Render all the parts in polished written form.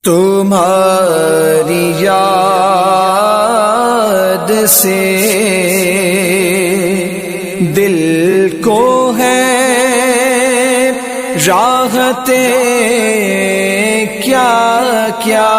تمہاری یاد سے دل کو ہے راحتیں کیا کیا،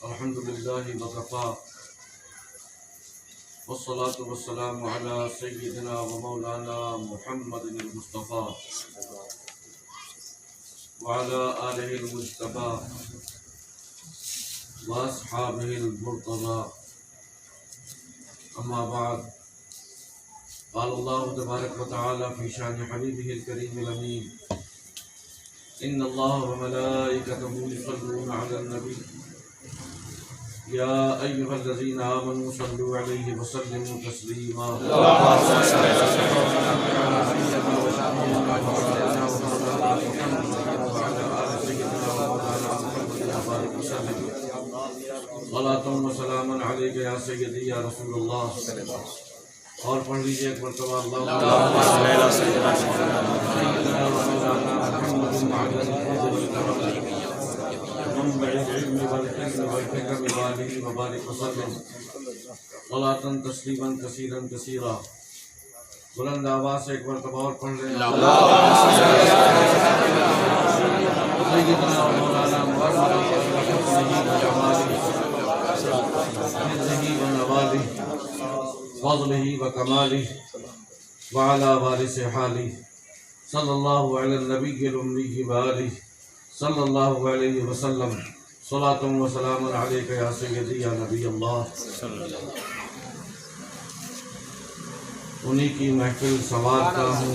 الحمدللہ وکفا والصلاة والسلام علی سیدنا و مولانا محمد المصطفیٰ وعلی آلہ المجتبیٰ واصحابہ المرتضیٰ، اما بعد، قال اللہ تبارک و تعالی فی شان حبیبہ الکریم الامین، ان اللہ وملائکتہ یصلون علی النبی یا ایھا الذین آمنوا صلوا علیہ وسلموا تسلیما۔ صلاۃ و سلام علیک یا سیدی یا رسول اللہ، اور پڑھ لیجیے ایک مرتبہ اللہم صل علی سیدنا منبع العلم والحکم والفکر وآلہ وبارک وسلم صلاۃ تسلیما کثیرا کثیرا۔ بلند آواز سے ایک مرتبہ اور پڑھ لیں، سیدنا مولانا محمد فضلہ و کمالہ وعلی وارث حالہ صلی اللہ علی النبی الامی وآلہ صلی اللہ علیہ وسلم، صلاۃ و سلام علیک یا سیدی یا نبی اللہ۔ انہی کی محفل سنوارتا ہوں،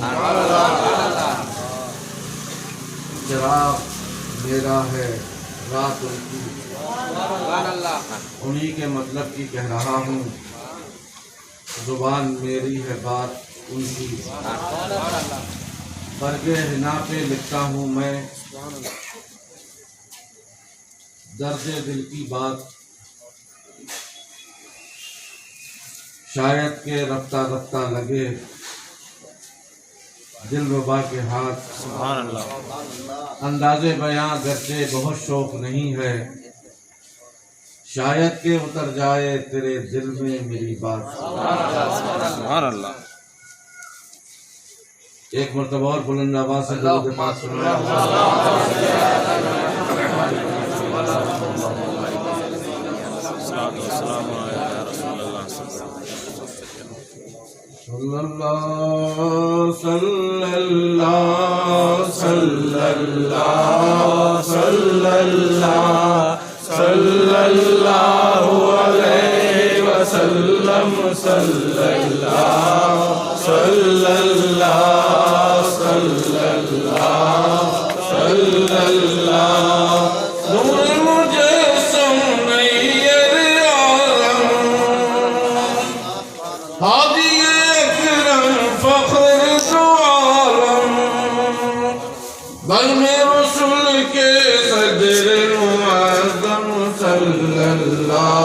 چراغ میرا ہے رات ان کی، انہی کے مطلب کی کہہ رہا ہوں، زبان میری ہے بات ان کی، برگ حنا پہ لکھتا ہوں میں درد دل کی بات، شاید کہ رفتہ رفتہ لگے دل ربا کے ہاتھ، انداز بیاں گرچہ بہت شوق نہیں ہے، شاید کہ اتر جائے تیرے دل میں میری بات۔ سبحان اللہ۔ ایک مرتبہ اور بلند آواز سے درود پاک سنائیں۔ صلی اللہ صلی اللہ صلی اللہ صلی اللہ صلی اللہ علیہ وسلم، صلی اللہ صلی اللہ صلی اللہ صلی اللہ، نور مجسم نیر عالم، ہادی اکرم فخر دو عالم، بزم رسول کے صدر معظم، صلی اللہ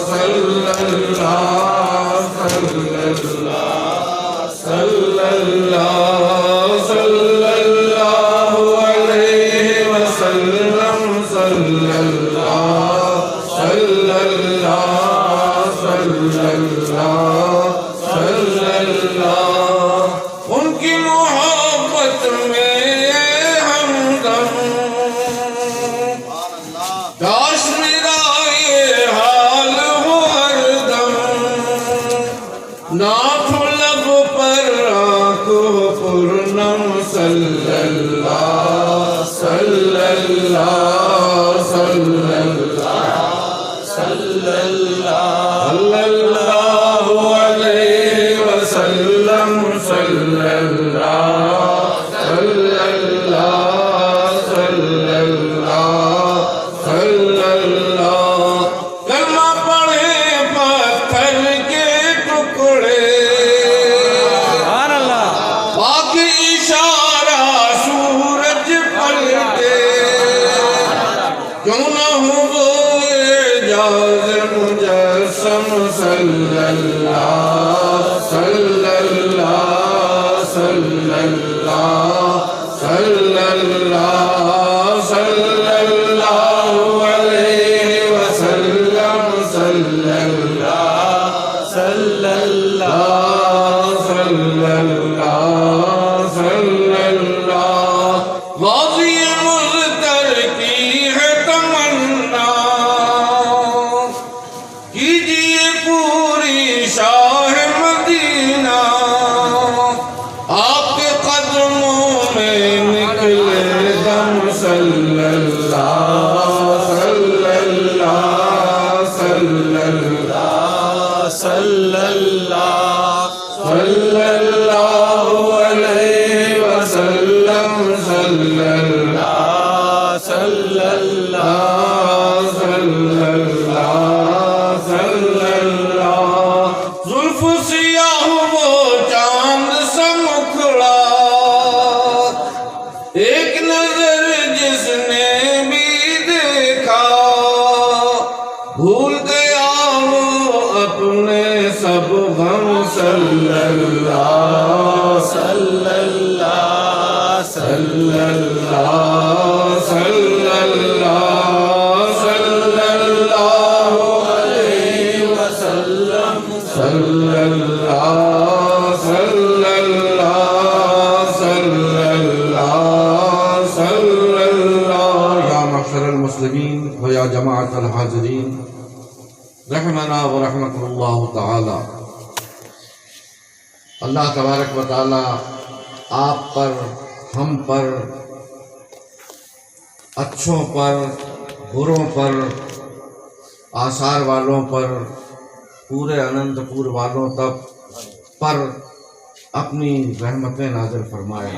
صلی اللہ صلی اللہ صلی اللہ صلی اللہ علیہ وسلم، صلی اللہ صلی اللہ صلی اللہ صلی اللہ، ان کی محبت میں ہمدم، کاش میرا یہ حال ہو ہر دم، ناف لب پر آنکھ پرنم، صلی اللہ صلی اللہ صلی اللہ صلی اللہ علیہ وسلم، صلی اللہ صلی اللہ صلی اللہ صلی اللہ، کلمہ پڑھے پتھر کے ٹکڑے، باقی عشاء صلی اللہ صلی اللہ صلی اللہ علیہ وسلم صلی اللہ صلی اللہ صلی اللہ صلی اللہ غازی مزتر کی ہے تمنا کیجیے پوری شاہ مدینہ آپ کے قدموں میں نکلے دم صلی اللہ صلی اللہ صلی اللہ صلی اللہ صلی اللہ علیہ وسلم صلی اللہ صلی اللہ صلی اللہ صلی اللہ زلف سیاہ وہ چاند سا مکھڑا ایک نظر جس نے بھی دیکھا بھول گیا وہ اپنے سب غم صلی اللہ صلی اللہ صلی اللہ صلی اللہ صلی اللہ علیہ وسلم صلی اللہ صلی اللہ صلی اللہ صلی اللہ یا معشر المسلمین و یا جماعت الحاضرین رحمنا و رحمکم اللہ تعالی اللہ تبارک و تعالی آپ پر ہم پر اچھوں پر بروں پر آثار والوں پر پورے اننت پور والوں تک پر اپنی رحمتیں نازل فرمائے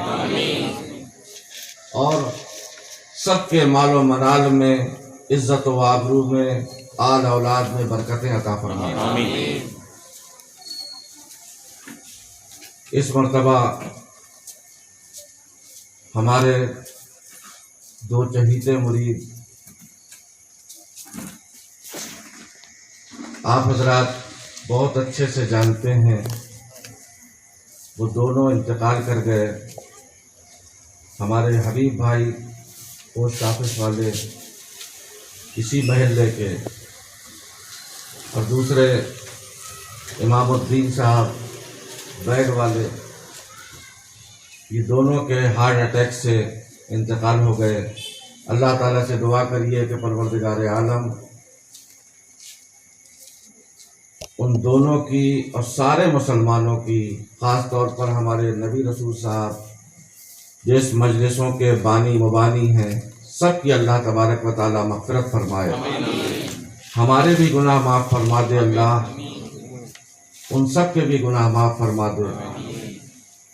اور سب کے مال و منال میں عزت و آبرو میں آل اولاد میں برکتیں عطا فرمائے اس مرتبہ ہمارے دو چہیتے مرید آپ حضرات بہت اچھے سے جانتے ہیں وہ دونوں انتقال کر گئے ہمارے حبیب بھائی پوسٹ آفس والے اسی محلے کے اور دوسرے امام الدین صاحب بیگ والے یہ دونوں کے ہارٹ اٹیک سے انتقال ہو گئے اللہ تعالیٰ سے دعا کریے کہ پروردگار عالم ان دونوں کی اور سارے مسلمانوں کی خاص طور پر ہمارے نبی رسول صاحب جس مجلسوں کے بانی مبانی ہیں سب کی اللہ تبارک و تعالیٰ مغفرت فرمائے ہمارے بھی گناہ معاف فرما دے اللہ ان سب کے بھی گناہ معاف فرما دے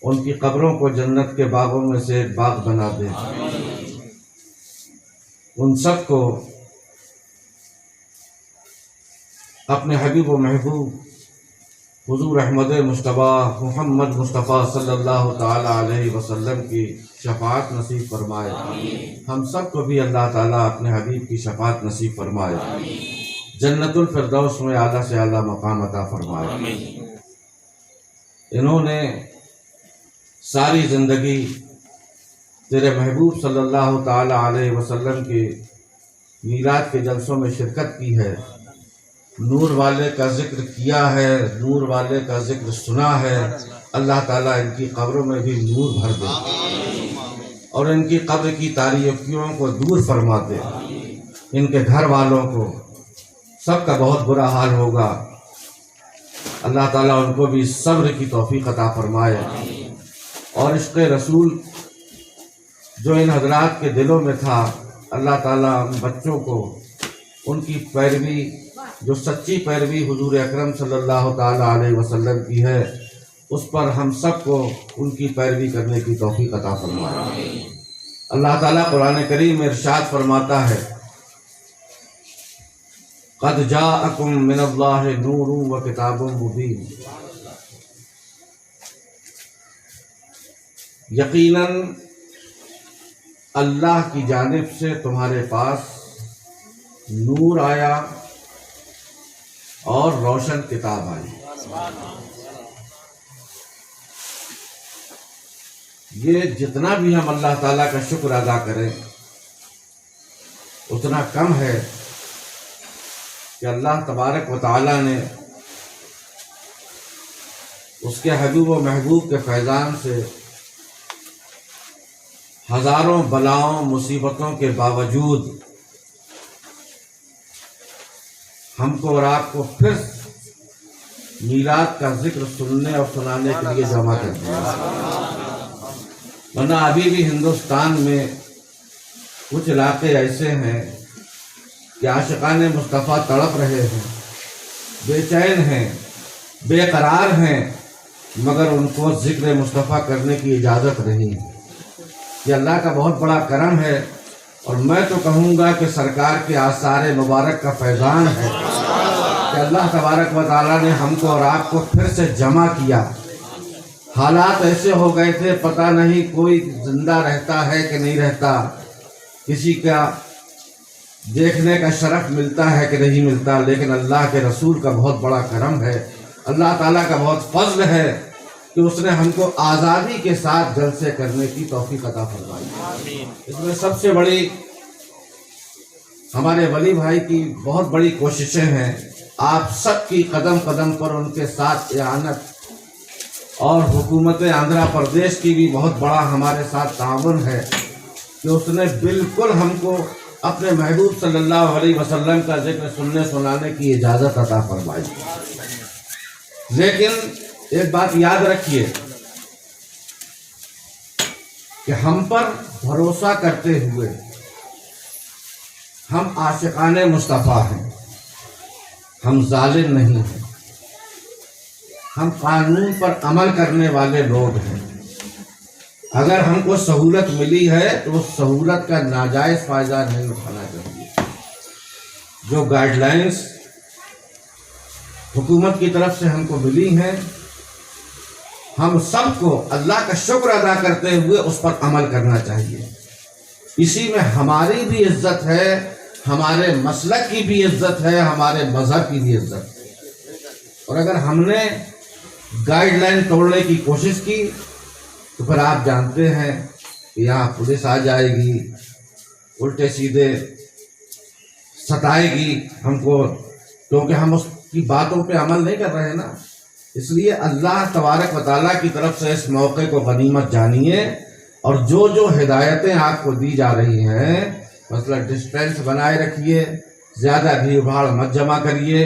ان کی قبروں کو جنت کے باغوں میں سے ایک باغ بنا دے ان سب کو اپنے حبیب و محبوب حضور احمد مصطفیٰ محمد مصطفیٰ صلی اللہ تعالی علیہ وسلم کی شفاعت نصیب فرمائے ہم سب کو بھی اللہ تعالیٰ اپنے حبیب کی شفاعت نصیب فرمائے جنت الفردوس میں اعلیٰ سے اعلیٰ مقام عطا فرمائے انہوں نے ساری زندگی تیرے محبوب صلی اللہ تعالی علیہ وسلم کی میلاد کے جلسوں میں شرکت کی ہے نور والے کا ذکر کیا ہے نور والے کا ذکر سنا ہے اللہ تعالیٰ ان کی قبروں میں بھی نور بھر دے اور ان کی قبر کی تاریکیوں کو دور فرما دے ان کے گھر والوں کو سب کا بہت برا حال ہوگا اللہ تعالیٰ ان کو بھی صبر کی توفیق عطا فرمائے اور عشق رسول جو ان حضرات کے دلوں میں تھا اللہ تعالیٰ ان بچوں کو ان کی پیروی جو سچی پیروی حضور اکرم صلی اللہ تعالی علیہ وسلم کی ہے اس پر ہم سب کو ان کی پیروی کرنے کی توفیق عطا فرمائے اللہ تعالیٰ قرآن کریم میں ارشاد فرماتا ہے قد جاءکم من اللہ نور و کتاب مبین یقیناً اللہ کی جانب سے تمہارے پاس نور آیا اور روشن کتاب آئی یہ جتنا بھی ہم اللہ تعالیٰ کا شکر ادا کریں اتنا کم ہے کہ اللہ تبارک و تعالیٰ نے اس کے حبیب و محبوب کے فیضان سے ہزاروں بلاؤں مصیبتوں کے باوجود ہم کو اور آپ کو پھر میلاد کا ذکر سننے اور سنانے کے لیے جمع کر دیا۔ ورنہ ابھی بھی ہندوستان میں کچھ علاقے ایسے ہیں کہ عاشقان مصطفیٰ تڑپ رہے ہیں، بے چین ہیں، بے قرار ہیں، مگر ان کو ذکر مصطفیٰ کرنے کی اجازت نہیں۔ یہ اللہ کا بہت بڑا کرم ہے، اور میں تو کہوں گا کہ سرکار کے آثار مبارک کا فیضان ہے کہ اللہ تبارک و تعالیٰ نے ہم کو اور آپ کو پھر سے جمع کیا۔ حالات ایسے ہو گئے تھے، پتہ نہیں کوئی زندہ رہتا ہے کہ نہیں رہتا، کسی کا دیکھنے کا شرف ملتا ہے کہ نہیں ملتا، لیکن اللہ کے رسول کا بہت بڑا کرم ہے، اللہ تعالیٰ کا بہت فضل ہے کہ اس نے ہم کو آزادی کے ساتھ جلسے کرنے کی توفیق عطا فرمائی۔ اس میں سب سے بڑی ہمارے ولی بھائی کی بہت بڑی کوششیں ہیں، آپ سب کی قدم قدم پر ان کے ساتھ اعانت، اور حکومت آندھرا پردیش کی بھی بہت بڑا ہمارے ساتھ تعاون ہے کہ اس نے بالکل ہم کو اپنے محبوب صلی اللہ علیہ وسلم کا ذکر سننے سنانے کی اجازت عطا فرمائی۔ لیکن ایک بات یاد رکھیے کہ ہم پر بھروسہ کرتے ہوئے ہم عاشقان مصطفیٰ ہیں، ہم ظالم نہیں ہیں، ہم قانون پر عمل کرنے والے لوگ ہیں۔ اگر ہم کو سہولت ملی ہے تو اس سہولت کا ناجائز فائدہ نہیں اٹھانا چاہیے۔ جو گائیڈ لائنز حکومت کی طرف سے ہم کو ملی ہیں، ہم سب کو اللہ کا شکر ادا کرتے ہوئے اس پر عمل کرنا چاہیے۔ اسی میں ہماری بھی عزت ہے، ہمارے مسلک کی بھی عزت ہے، ہمارے مذہب کی بھی عزت ہے۔ اور اگر ہم نے گائیڈ لائن توڑنے کی کوشش کی تو پھر آپ جانتے ہیں کہ یہاں پولیس آ جائے گی، الٹے سیدھے ستائے گی ہم کو، کیونکہ ہم اس کی باتوں پہ عمل نہیں کر رہے نا۔ اس لیے اللہ تبارک و تعالیٰ کی طرف سے اس موقع کو غنیمت جانیے، اور جو جو ہدایتیں آپ کو دی جا رہی ہیں، مثلا ڈسٹینس بنائے رکھیے، زیادہ بھیڑ بھاڑ مت جمع کریے،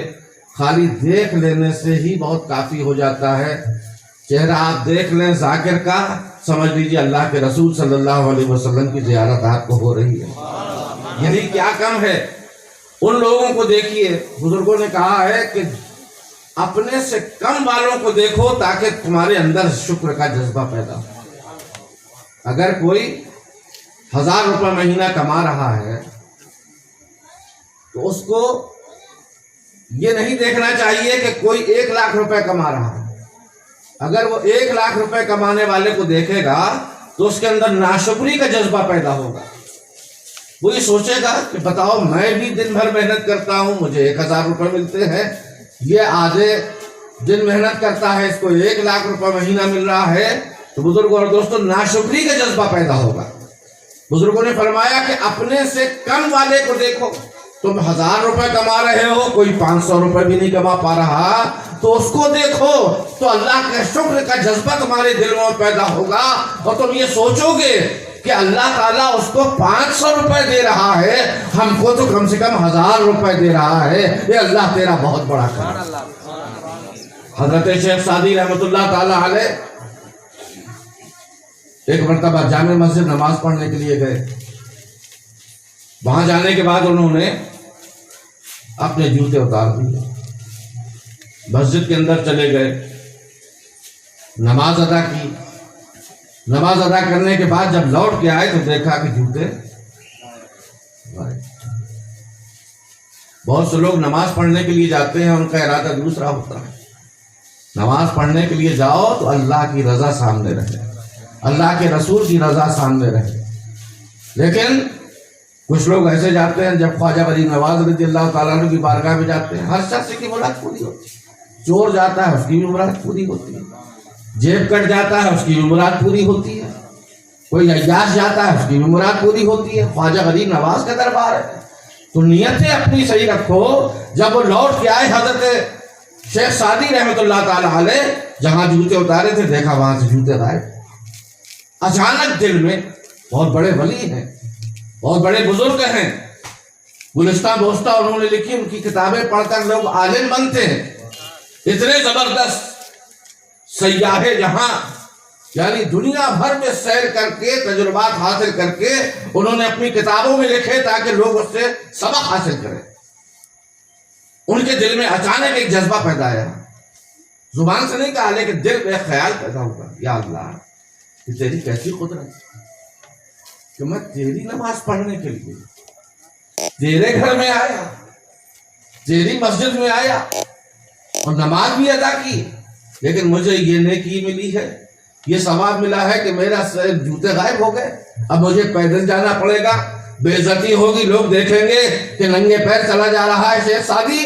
خالی دیکھ لینے سے ہی بہت کافی ہو جاتا ہے۔ چہرہ آپ دیکھ لیں ذاکر کا، سمجھ لیجیے اللہ کے رسول صلی اللہ علیہ وسلم کی زیارت آپ کو ہو رہی ہے۔ یعنی کیا کم ہے؟ ان لوگوں کو دیکھیے، بزرگوں نے کہا ہے کہ اپنے سے کم والوں کو دیکھو تاکہ تمہارے اندر شکر کا جذبہ پیدا ہو۔ اگر کوئی 1000 روپے مہینہ کما رہا ہے تو اس کو یہ نہیں دیکھنا چاہیے کہ کوئی 1 لاکھ روپے کما رہا ہے۔ اگر وہ 1 لاکھ روپے کمانے والے کو دیکھے گا تو اس کے اندر ناشکری کا جذبہ پیدا ہوگا۔ وہ یہ سوچے گا کہ بتاؤ، میں بھی دن بھر محنت کرتا ہوں، مجھے 1000 روپے ملتے ہیں، یہ آدھے دن محنت کرتا ہے، اس کو 1 لاکھ روپے مہینہ مل رہا ہے، تو بزرگوں اور دوستوں ناشکری کا جذبہ پیدا ہوگا۔ بزرگوں نے فرمایا کہ اپنے سے کم والے کو دیکھو، تم 1000 روپے کما رہے ہو، کوئی 500 روپے بھی نہیں کما پا رہا، تو اس کو دیکھو تو اللہ کے شکر کا جذبہ تمہارے دلوں میں پیدا ہوگا، اور تم یہ سوچو گے کہ اللہ تعالیٰ اس کو 500 روپے دے رہا ہے، ہم کو تو کم سے کم 1000 روپے دے رہا ہے، یہ اللہ تیرا بہت بڑا کرم۔ حضرت شیخ سعدی رحمۃ اللہ تعالیٰ علیہ ایک مرتبہ جامع مسجد نماز پڑھنے کے لیے گئے۔ وہاں جانے کے بعد انہوں نے اپنے جوتے اتار دیے، مسجد کے اندر چلے گئے، نماز ادا کی۔ نماز ادا کرنے کے بعد جب لوٹ کے آئے تو دیکھا کہ جوتے، بہت سے لوگ نماز پڑھنے کے لیے جاتے ہیں، ان کا ارادہ دوسرا ہوتا ہے۔ نماز پڑھنے کے لیے جاؤ تو اللہ کی رضا سامنے رہے، اللہ کے رسول کی رضا سامنے رہے۔ لیکن کچھ لوگ ایسے جاتے ہیں، جب خواجہ ولی نواز رضی اللہ تعالیٰ عنہ کی بارگاہ میں جاتے ہیں، ہر شخص کی مراد پوری ہوتی ہے۔ چور جاتا ہے، اس کی بھی مراد پوری ہوتی ہے۔ جیب کٹ جاتا ہے، اس کی بھی مراد پوری ہوتی ہے۔ کوئی عیاش جاتا ہے اس کی بھی مراد پوری ہوتی ہے، خواجہ غریب نواز کا دربار ہے۔ تو نیتیں اپنی صحیح رکھو۔ جب وہ لوٹ کے آئے حضرت شیخ سعدی رحمۃ اللہ تعالی علیہ جہاں جوتے اتارے تھے، دیکھا وہاں سے جوتے غائب۔ اچانک دل میں، بہت بڑے ولی ہیں، بہت بڑے بزرگ ہیں، گلستہ بوستہ انہوں نے لکھی، ان کی کتابیں پڑھ کر لوگ عالم بنتے ہیں۔ اتنے زبردست سیاح جہاں، یعنی دنیا بھر میں سیر کر کے تجربات حاصل کر کے انہوں نے اپنی کتابوں میں لکھے تاکہ لوگ اس سے سبق حاصل کریں۔ ان کے دل میں اچانک ایک جذبہ پیدا آیا، زبان سے نہیں کہا لیکن دل میں خیال پیدا ہوا، یا اللہ کہ تیری کیسی قدرت کہ میں تیری نماز پڑھنے کے لیے تیرے گھر میں آیا، تیری مسجد میں آیا اور نماز بھی ادا کی، لیکن مجھے یہ نیکی ملی ہے، یہ ثواب ملا ہے کہ میرا جوتے غائب ہو گئے، اب مجھے پیدل جانا پڑے گا، بے عزتی ہوگی، لوگ دیکھیں گے کہ ننگے پیر چلا جا رہا ہے شیخ سعدی۔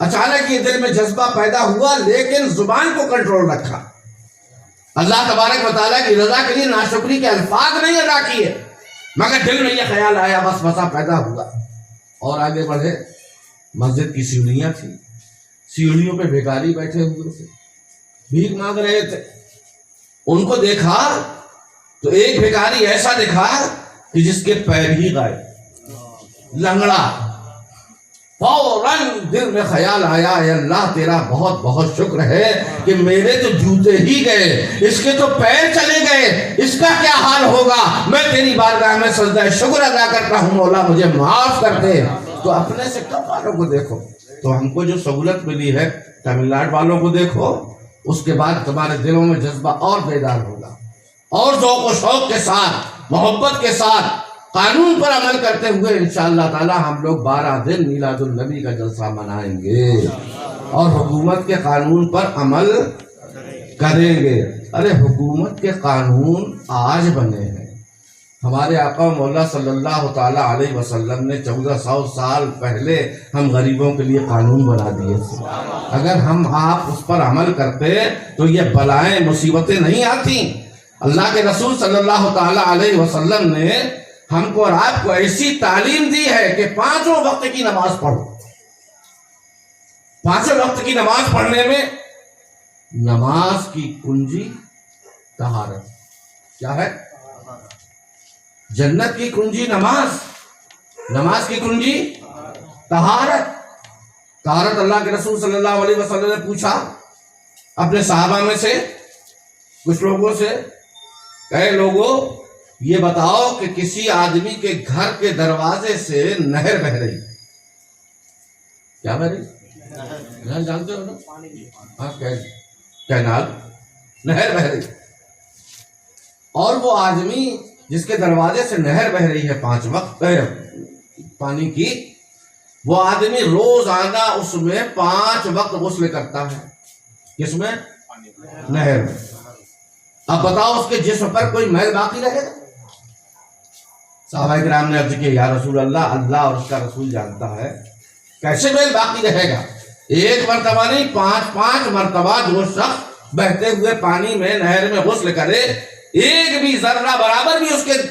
اچانک یہ دل میں جذبہ پیدا ہوا، لیکن زبان کو کنٹرول رکھا، اللہ تبارک و تعالیٰ کی رضا کے لیے ناشکری کے الفاظ نہیں ادا کیے، مگر دل میں یہ خیال آیا، بس وسا پیدا ہوا اور آگے بڑھے۔ مسجد کی سیڑھیاں تھیں، سیڑھیوں پہ بھیکاری بیٹھے ہوئے تھے، بھیک مانگ رہے تھے۔ ان کو دیکھا تو ایک بھیکاری ایسا دکھا کہ جس کے پیر ہی غائب، لنگڑا۔ فوراً دل میں خیال آیا، اے اللہ تیرا بہت بہت شکر ہے کہ میرے تو جوتے ہی گئے، اس کے تو پیر چلے گئے، اس کا کیا حال ہوگا؟ میں تیری بارگاہ میں سجدہ شکر ادا کرتا ہوں، مولا مجھے معاف کر دے۔ تو اپنے سے کم والوں کو دیکھو، تو ہم کو جو سہولت ملی ہے تمل ناڈو والوں کو دیکھو، اس کے بعد تمہارے دلوں میں جذبہ اور بیدار ہوگا، اور ذوق و شوق کے ساتھ، محبت کے ساتھ قانون پر عمل کرتے ہوئے انشاءاللہ تعالی ہم لوگ 12 دن میلاد النبی کا جلسہ منائیں گے اور حکومت کے قانون پر عمل کریں گے۔ ارے حکومت کے قانون آج بنے ہیں، ہمارے آقا مولا صلی اللہ تعالی علیہ وسلم نے 1400 سال پہلے ہم غریبوں کے لیے قانون بنا دیے تھے۔ اگر ہم آپ اس پر عمل کرتے تو یہ بلائیں مصیبتیں نہیں آتی۔ اللہ کے رسول صلی اللہ تعالی علیہ وسلم نے ہم کو اور آپ کو ایسی تعلیم دی ہے کہ 5 وقت کی نماز پڑھو۔ 5 وقت کی نماز پڑھنے میں نماز کی کنجی طہارت، کیا ہے؟ جنت کی کنجی نماز، نماز کی کنجی طہارت۔ طہارت اللہ کے رسول صلی اللہ علیہ وسلم نے پوچھا اپنے صحابہ میں سے کچھ لوگوں سے، کہے لوگوں یہ بتاؤ کہ کسی آدمی کے گھر کے دروازے سے نہر بہ رہی، کیا بہ رہی؟ نہر جانتے ہو نا؟ کینال، نہر بہ رہی، اور وہ آدمی جس کے دروازے سے نہر بہ رہی ہے 5 وقت پانی کی، وہ آدمی روزانہ اس میں 5 وقت غسل کرتا ہے، کس میں؟ نہر میں۔ اب بتاؤ اس کے جسم پر کوئی میل باقی رہے گا؟ صحابہ کرام نے عرض کیا یا رسول اللہ، اللہ اور اس کا رسول جانتا ہے، کیسے میل باقی رہے گا؟ ایک مرتبہ نہیں، 5 مرتبہ جو شخص بہتے ہوئے پانی میں نہر میں غسل کرے، ایک بھی ذرہ برابر بھی اس کے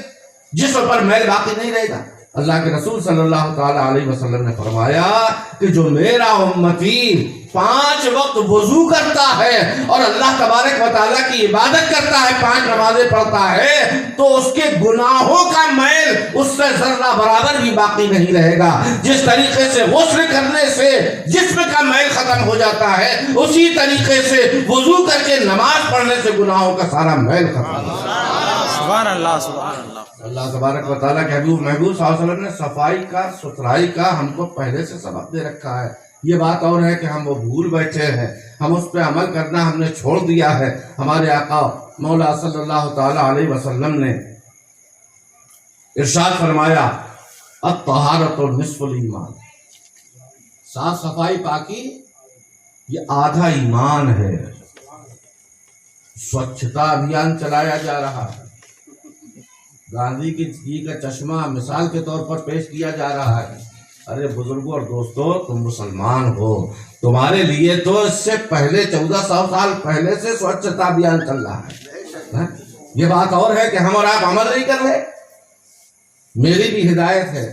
جسم پر میل باقی نہیں رہے گا۔ اللہ کے رسول صلی اللہ تعالی علیہ وسلم نے فرمایا کہ جو میرا امتی 5 وقت وضو کرتا ہے اور اللہ تبارک و تعالیٰ کی عبادت کرتا ہے، 5 نمازیں پڑھتا ہے، تو اس کے گناہوں کا میل اس سے ذرہ برابر بھی باقی نہیں رہے گا۔ جس طریقے سے غسل کرنے سے جسم کا میل ختم ہو جاتا ہے، اسی طریقے سے وضو کر کے نماز پڑھنے سے گناہوں کا سارا میل ختم ہو جاتا ہے۔ سبحان اللہ، سبحان اللہ۔ اللہ تبارک و تعالیٰ کے محبوب صلی اللہ علیہ وسلم نے صفائی کا، ستھرائی کا ہم کو پہلے سے سبق دے رکھا ہے۔ یہ بات اور ہے کہ ہم وہ بھول بیٹھے ہیں، ہم اس پہ عمل کرنا ہم نے چھوڑ دیا ہے۔ ہمارے آقا مولا صلی اللہ تعالی علیہ وسلم نے ارشاد فرمایا الطہارۃ نصف الایمان، صاف صفائی پاکی یہ آدھا ایمان ہے۔ سوچھتا ابھیان چلایا جا رہا ہے، گاندھی جی کا چشمہ مثال کے طور پر پیش کیا جا رہا ہے۔ ارے بزرگوں اور دوستو، تم مسلمان ہو، تمہارے لیے تو اس سے پہلے 1400 سال پہلے سے سوچھتا ابھیان چل رہا ہے۔ یہ بات اور ہے کہ ہم اور آپ عمل نہیں کر رہے. میری بھی ہدایت ہے،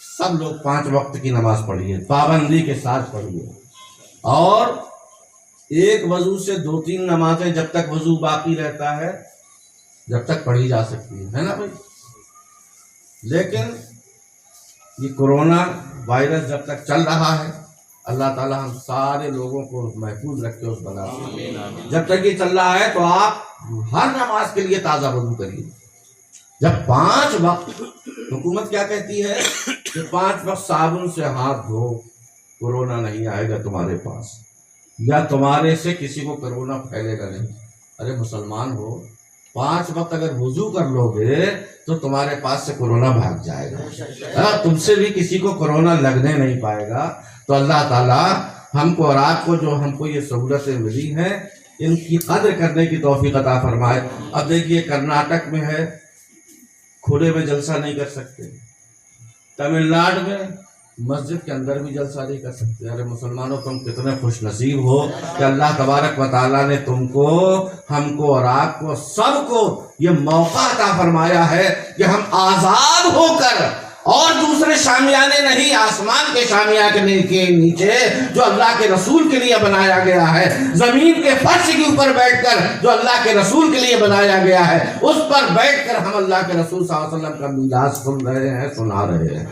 سب لوگ 5 وقت کی نماز پڑھیے، پابندی کے ساتھ پڑھیے، اور ایک وضو سے 2-3 نمازیں جب تک وضو باقی رہتا ہے جب تک پڑھی جا سکتی ہے نا بھائی. لیکن یہ کورونا وائرس جب تک چل رہا ہے، اللہ تعالی ہم سارے لوگوں کو محفوظ رکھے اس بلا سے. جب تک یہ چل رہا ہے تو آپ ہر نماز کے لیے تازہ وضو کریے. جب 5 وقت، حکومت کیا کہتی ہے کہ 5 وقت صابن سے ہاتھ دھو، کورونا نہیں آئے گا تمہارے پاس، یا تمہارے سے کسی کو کورونا پھیلے گا نہیں. ارے مسلمان ہو، 5 وقت اگر وضو کر لو گے تو تمہارے پاس سے کورونا بھاگ جائے گا، تم سے بھی کسی کو کورونا لگنے نہیں پائے گا. تو اللہ تعالیٰ ہم کو اور آپ کو جو ہم کو یہ سہولتیں ملی ہیں ان کی قدر کرنے کی توفیق عطا فرمائے. اب دیکھیے کرناٹک میں ہے، کھلے میں جلسہ نہیں کر سکتے. تمل ناڈو میں مسجد کے اندر بھی جلسہ نہیں کر سکتے. ارے مسلمانوں، تم کتنے خوش نصیب ہو کہ اللہ تبارک و تعالیٰ نے تم کو، ہم کو اور آپ کو، سب کو یہ موقع عطا فرمایا ہے کہ ہم آزاد ہو کر، اور دوسرے شامیانے نہیں، آسمان کے شامیانے کے نیچے جو اللہ کے رسول کے لیے بنایا گیا ہے، زمین کے فرش کے اوپر بیٹھ کر جو اللہ کے رسول کے لیے بنایا گیا ہے، اس پر بیٹھ کر ہم اللہ کے رسول صلی اللہ علیہ وسلم کا میراث سن رہے ہیں، سنا رہے ہیں.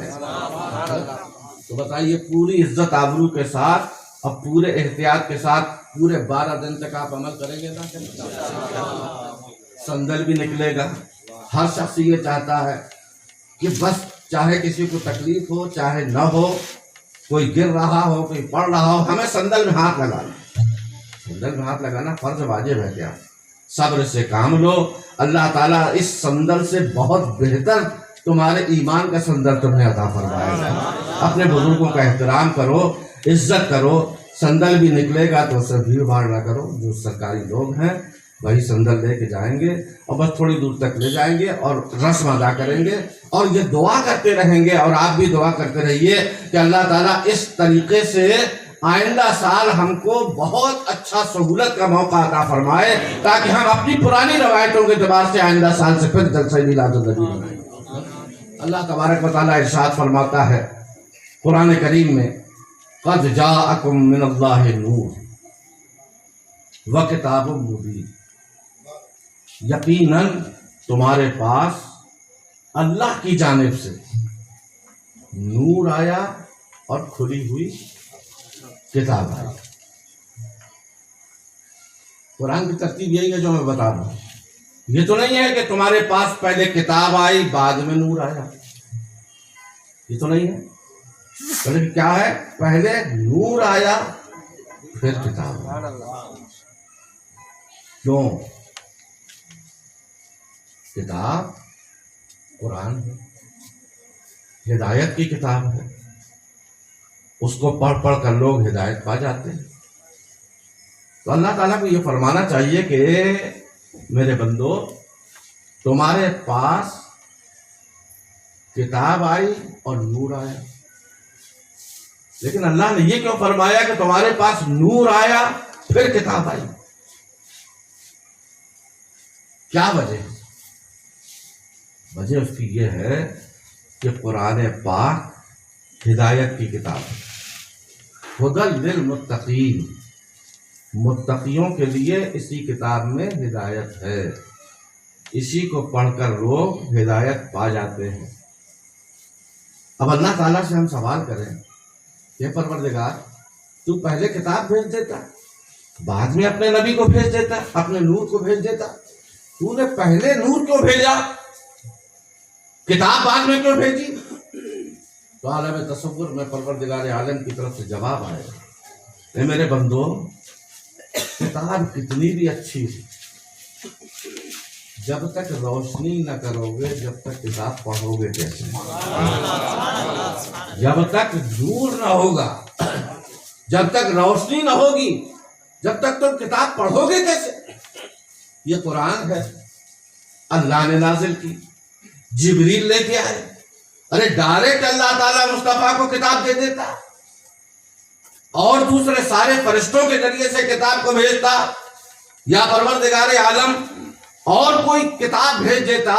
تو بتائیے، پوری عزت آبرو کے ساتھ اور پورے احتیاط کے ساتھ پورے 12 دن تک آپ عمل کریں گے نا؟ سندل بھی نکلے گا. ہر شخص یہ چاہتا ہے کہ بس چاہے کسی کو تکلیف ہو چاہے نہ ہو، کوئی گر رہا ہو کوئی پڑ رہا ہو، ہمیں سندل میں ہاتھ لگانا. سندل میں ہاتھ لگانا فرض واجب ہے کیا؟ صبر سے کام لو. اللہ تعالیٰ اس سندل سے بہت بہتر تمہارے ایمان کا سندل تمہیں عطا فرمائے گا. اپنے بزرگوں کا احترام کرو، عزت کرو. سندل بھی نکلے گا تو اس سے بھیڑ بھاڑ نہ کرو. جو سرکاری لوگ ہیں وہی سندل لے کے جائیں گے اور بس تھوڑی دور تک لے جائیں گے اور رسم ادا کریں گے، اور یہ دعا کرتے رہیں گے. اور آپ بھی دعا کرتے رہیے کہ اللہ تعالیٰ اس طریقے سے آئندہ سال ہم کو بہت اچھا سہولت کا موقع عطا فرمائے، تاکہ ہم اپنی پرانی روایتوں کے اعتبار سے آئندہ سال سے پھر جلسہ میلاد النبی منائیں. اللہ تبارک و تعالیٰ ارشاد فرماتا ہے قرآن کریم میں، قد جاءکم من اللہ نور وکتاب مبین. یقیناً تمہارے پاس اللہ کی جانب سے نور آیا اور کھلی ہوئی کتاب آئی. قرآن کی ترتیب یہی ہے جو میں بتا رہا ہوں. یہ تو نہیں ہے کہ تمہارے پاس پہلے کتاب آئی بعد میں نور آیا، یہ تو نہیں ہے. پہلے کیا ہے؟ پہلے نور آیا پھر کتاب آئی. کیوں؟ کتاب قرآن ہے، ہدایت کی کتاب ہے. اس کو پڑھ پڑھ کر لوگ ہدایت پا جاتے ہیں. تو اللہ تعالیٰ کو یہ فرمانا چاہیے کہ میرے بندو، تمہارے پاس کتاب آئی اور نور آیا. لیکن اللہ نے یہ کیوں فرمایا کہ تمہارے پاس نور آیا پھر کتاب آئی؟ کیا وجہ ہے؟ وجہ اس کی یہ ہے کہ قرآن پاک ہدایت کی کتاب ہے. ہدی للمتقین، متقیوں کے لیے اسی کتاب میں ہدایت ہے. اسی کو پڑھ کر لوگ ہدایت پا جاتے ہیں. اب اللہ تعالیٰ سے ہم سوال کریں کہ پروردگار، تو پہلے کتاب بھیج دیتا، بعد میں اپنے نبی کو بھیج دیتا، اپنے نور کو بھیج دیتا. تو نے پہلے نور کیوں بھیجا، کتاب بعد میں کیوں بھیجی؟ تو عالم تصور میں پروردگار عالم کی طرف سے جواب آئے، اے میرے بندو، کتاب کتنی بھی اچھی ہے، جب تک روشنی نہ کرو گے، جب تک کتاب پڑھو گے کیسے؟ جب تک نور نہ ہوگا، جب تک روشنی نہ ہوگی، جب تک تم کتاب پڑھو گے کیسے؟ یہ قرآن ہے، اللہ نے نازل کی، جبریل لے کے آئے. ارے ڈائریکٹ اللہ تعالیٰ مصطفیٰ کو کتاب دے دیتا اور دوسرے سارے فرشتوں کے ذریعے سے کتاب کو بھیجتا، یا پروردگار عالم اور کوئی کتاب بھیج دیتا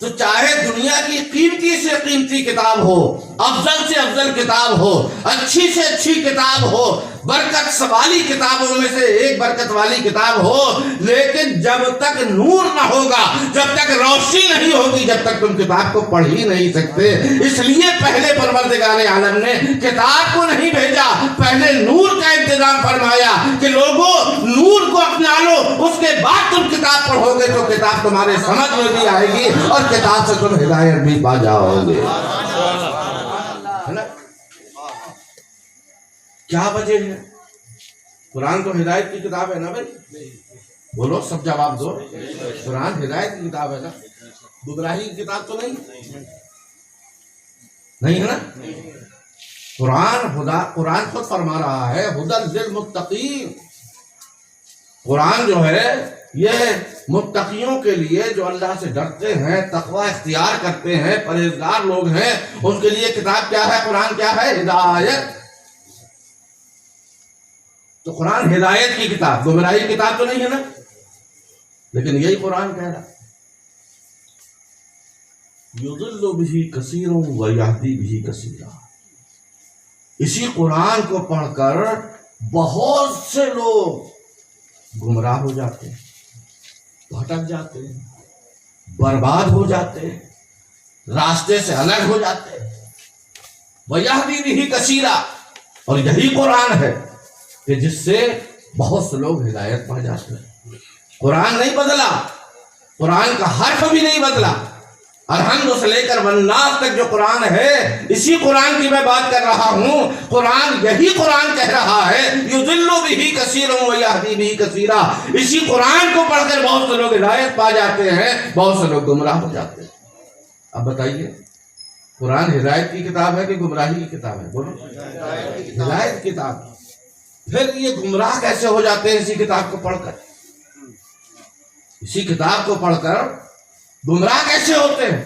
تو چاہے دنیا کی قیمتی سے قیمتی کتاب ہو، افضل سے افضل کتاب ہو، اچھی سے اچھی کتاب ہو، برکت والی کتابوں میں سے ایک برکت والی کتاب ہو، لیکن جب تک نور نہ ہوگا، جب تک روشنی نہیں ہوگی، جب تک تم کتاب کو پڑھ ہی نہیں سکتے۔ اس لیے پہلے پروردگار عالم نے کتاب کو نہیں بھیجا، پہلے نور کا انتظام فرمایا کہ لوگوں نور کو اپنا لو، اس کے بعد تم کتاب پڑھو گے تو کتاب تمہارے سمجھ میں بھی آئے گی اور کتاب سے تم ہدایت بھی پا جاؤ گے۔ کیا وجہ ہے؟ قرآن تو ہدایت کی کتاب ہے نا بھائی، بولو سب جواب دو۔ قرآن ہدایت کی کتاب ہے نا، گمراہی کی کتاب تو نہیں ہے نا۔ قرآن خود فرما رہا ہے ہدی للمتقین، قرآن جو ہے یہ متقیوں کے لیے، جو اللہ سے ڈرتے ہیں، تقوی اختیار کرتے ہیں، پرہیزگار لوگ ہیں، ان کے لیے کتاب کیا ہے؟ قرآن کیا ہے؟ ہدایت۔ تو قرآن ہدایت کی کتاب، گمراہی کی کتاب تو نہیں ہے نا، لیکن یہی قرآن کہہ رہا یضل بہ کثیر و یہدی بہ کثیرا۔ اسی قرآن کو پڑھ کر بہت سے لوگ گمراہ ہو جاتے ہیں، بھٹک جاتے ہیں، برباد ہو جاتے ہیں، راستے سے الگ ہو جاتے ہیں۔ وَيَهْدِي بِهِ كَثِيرًا، اور یہی قرآن ہے کہ جس سے بہت سے لوگ ہدایت پا جاتے ہیں۔ قرآن نہیں بدلا، قرآن کا حرف بھی نہیں بدلا۔ الحمد سے لے کر والناس تک جو قرآن ہے، اسی قرآن کی میں بات کر رہا ہوں۔ قرآن یہی قرآن کہہ رہا ہے یضل بہ کثیر و یہدی بہ کثیرا۔ اسی قرآن کو پڑھ کر بہت سے لوگ ہدایت پا جاتے ہیں، بہت سے لوگ گمراہ ہو جاتے ہیں۔ اب بتائیے قرآن ہدایت کی کتاب ہے کہ گمراہی کی کتاب ہے؟ بولو، ہدایت کی کتاب۔ پھر یہ گمراہ کیسے ہو جاتے ہیں اسی کتاب کو پڑھ کر؟ اسی کتاب کو پڑھ کر گمراہ کیسے ہوتے ہیں؟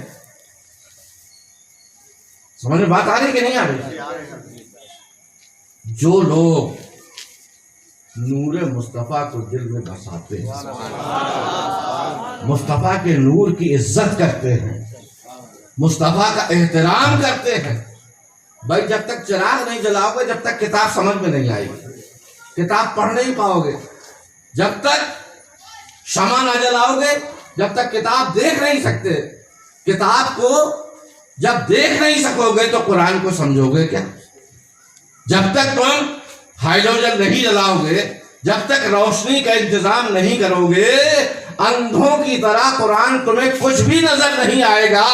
سمجھ میں بات آ رہی کہ نہیں آ رہی؟ جو لوگ نور مصطفیٰ کو دل میں بساتے ہیں، مصطفیٰ کے نور کی عزت کرتے ہیں، مصطفیٰ کا احترام کرتے ہیں۔ بھائی جب تک چراغ نہیں جلاؤ گے، جب تک کتاب سمجھ میں نہیں آئے گی، کتاب پڑھ نہیں پاؤ گے۔ جب تک شمع نہ جلاؤ گے، جب تک کتاب دیکھ نہیں سکتے، کتاب کو جب دیکھ نہیں سکو گے تو قرآن کو سمجھو گے کیا؟ جب تک تم ہائیڈروجن نہیں جلاؤ گے، جب تک روشنی کا انتظام نہیں کرو گے، اندھوں کی طرح قرآن تمہیں کچھ بھی نظر نہیں آئے گا۔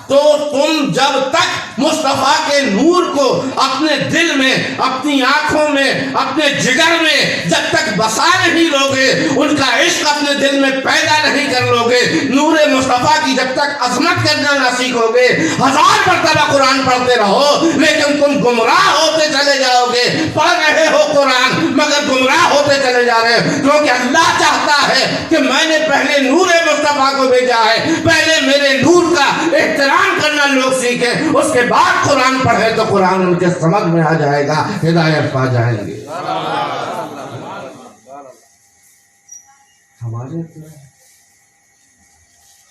تو تم جب تک مصطفیٰ کے نور کو اپنے دل میں، اپنی آنکھوں میں، اپنے جگر میں جب تک بسا نہیں لو گے، ان کا عشق اپنے دل میں پیدا نہیں کر لو گے، نور مصطفیٰ کی جب تک عظمت کرنا نہ سیکھو گے، 1000 مرتبہ قرآن پڑھتے رہو لیکن تم گمراہ ہوتے چلے جاؤ گے۔ پڑھ رہے ہو قرآن مگر گمراہ ہوتے چلے جا رہے ہیں، کیونکہ اللہ چاہتا ہے کہ میں نے پہلے نور مصطفیٰ کو بھیجا ہے، پہلے میرے نور کا احترام کرنا لوگ سیکھیں، اس کے بعد قرآن پڑھے تو قرآن ان کے سمجھ میں آ جائے گا، ہدایت پا جائیں گے۔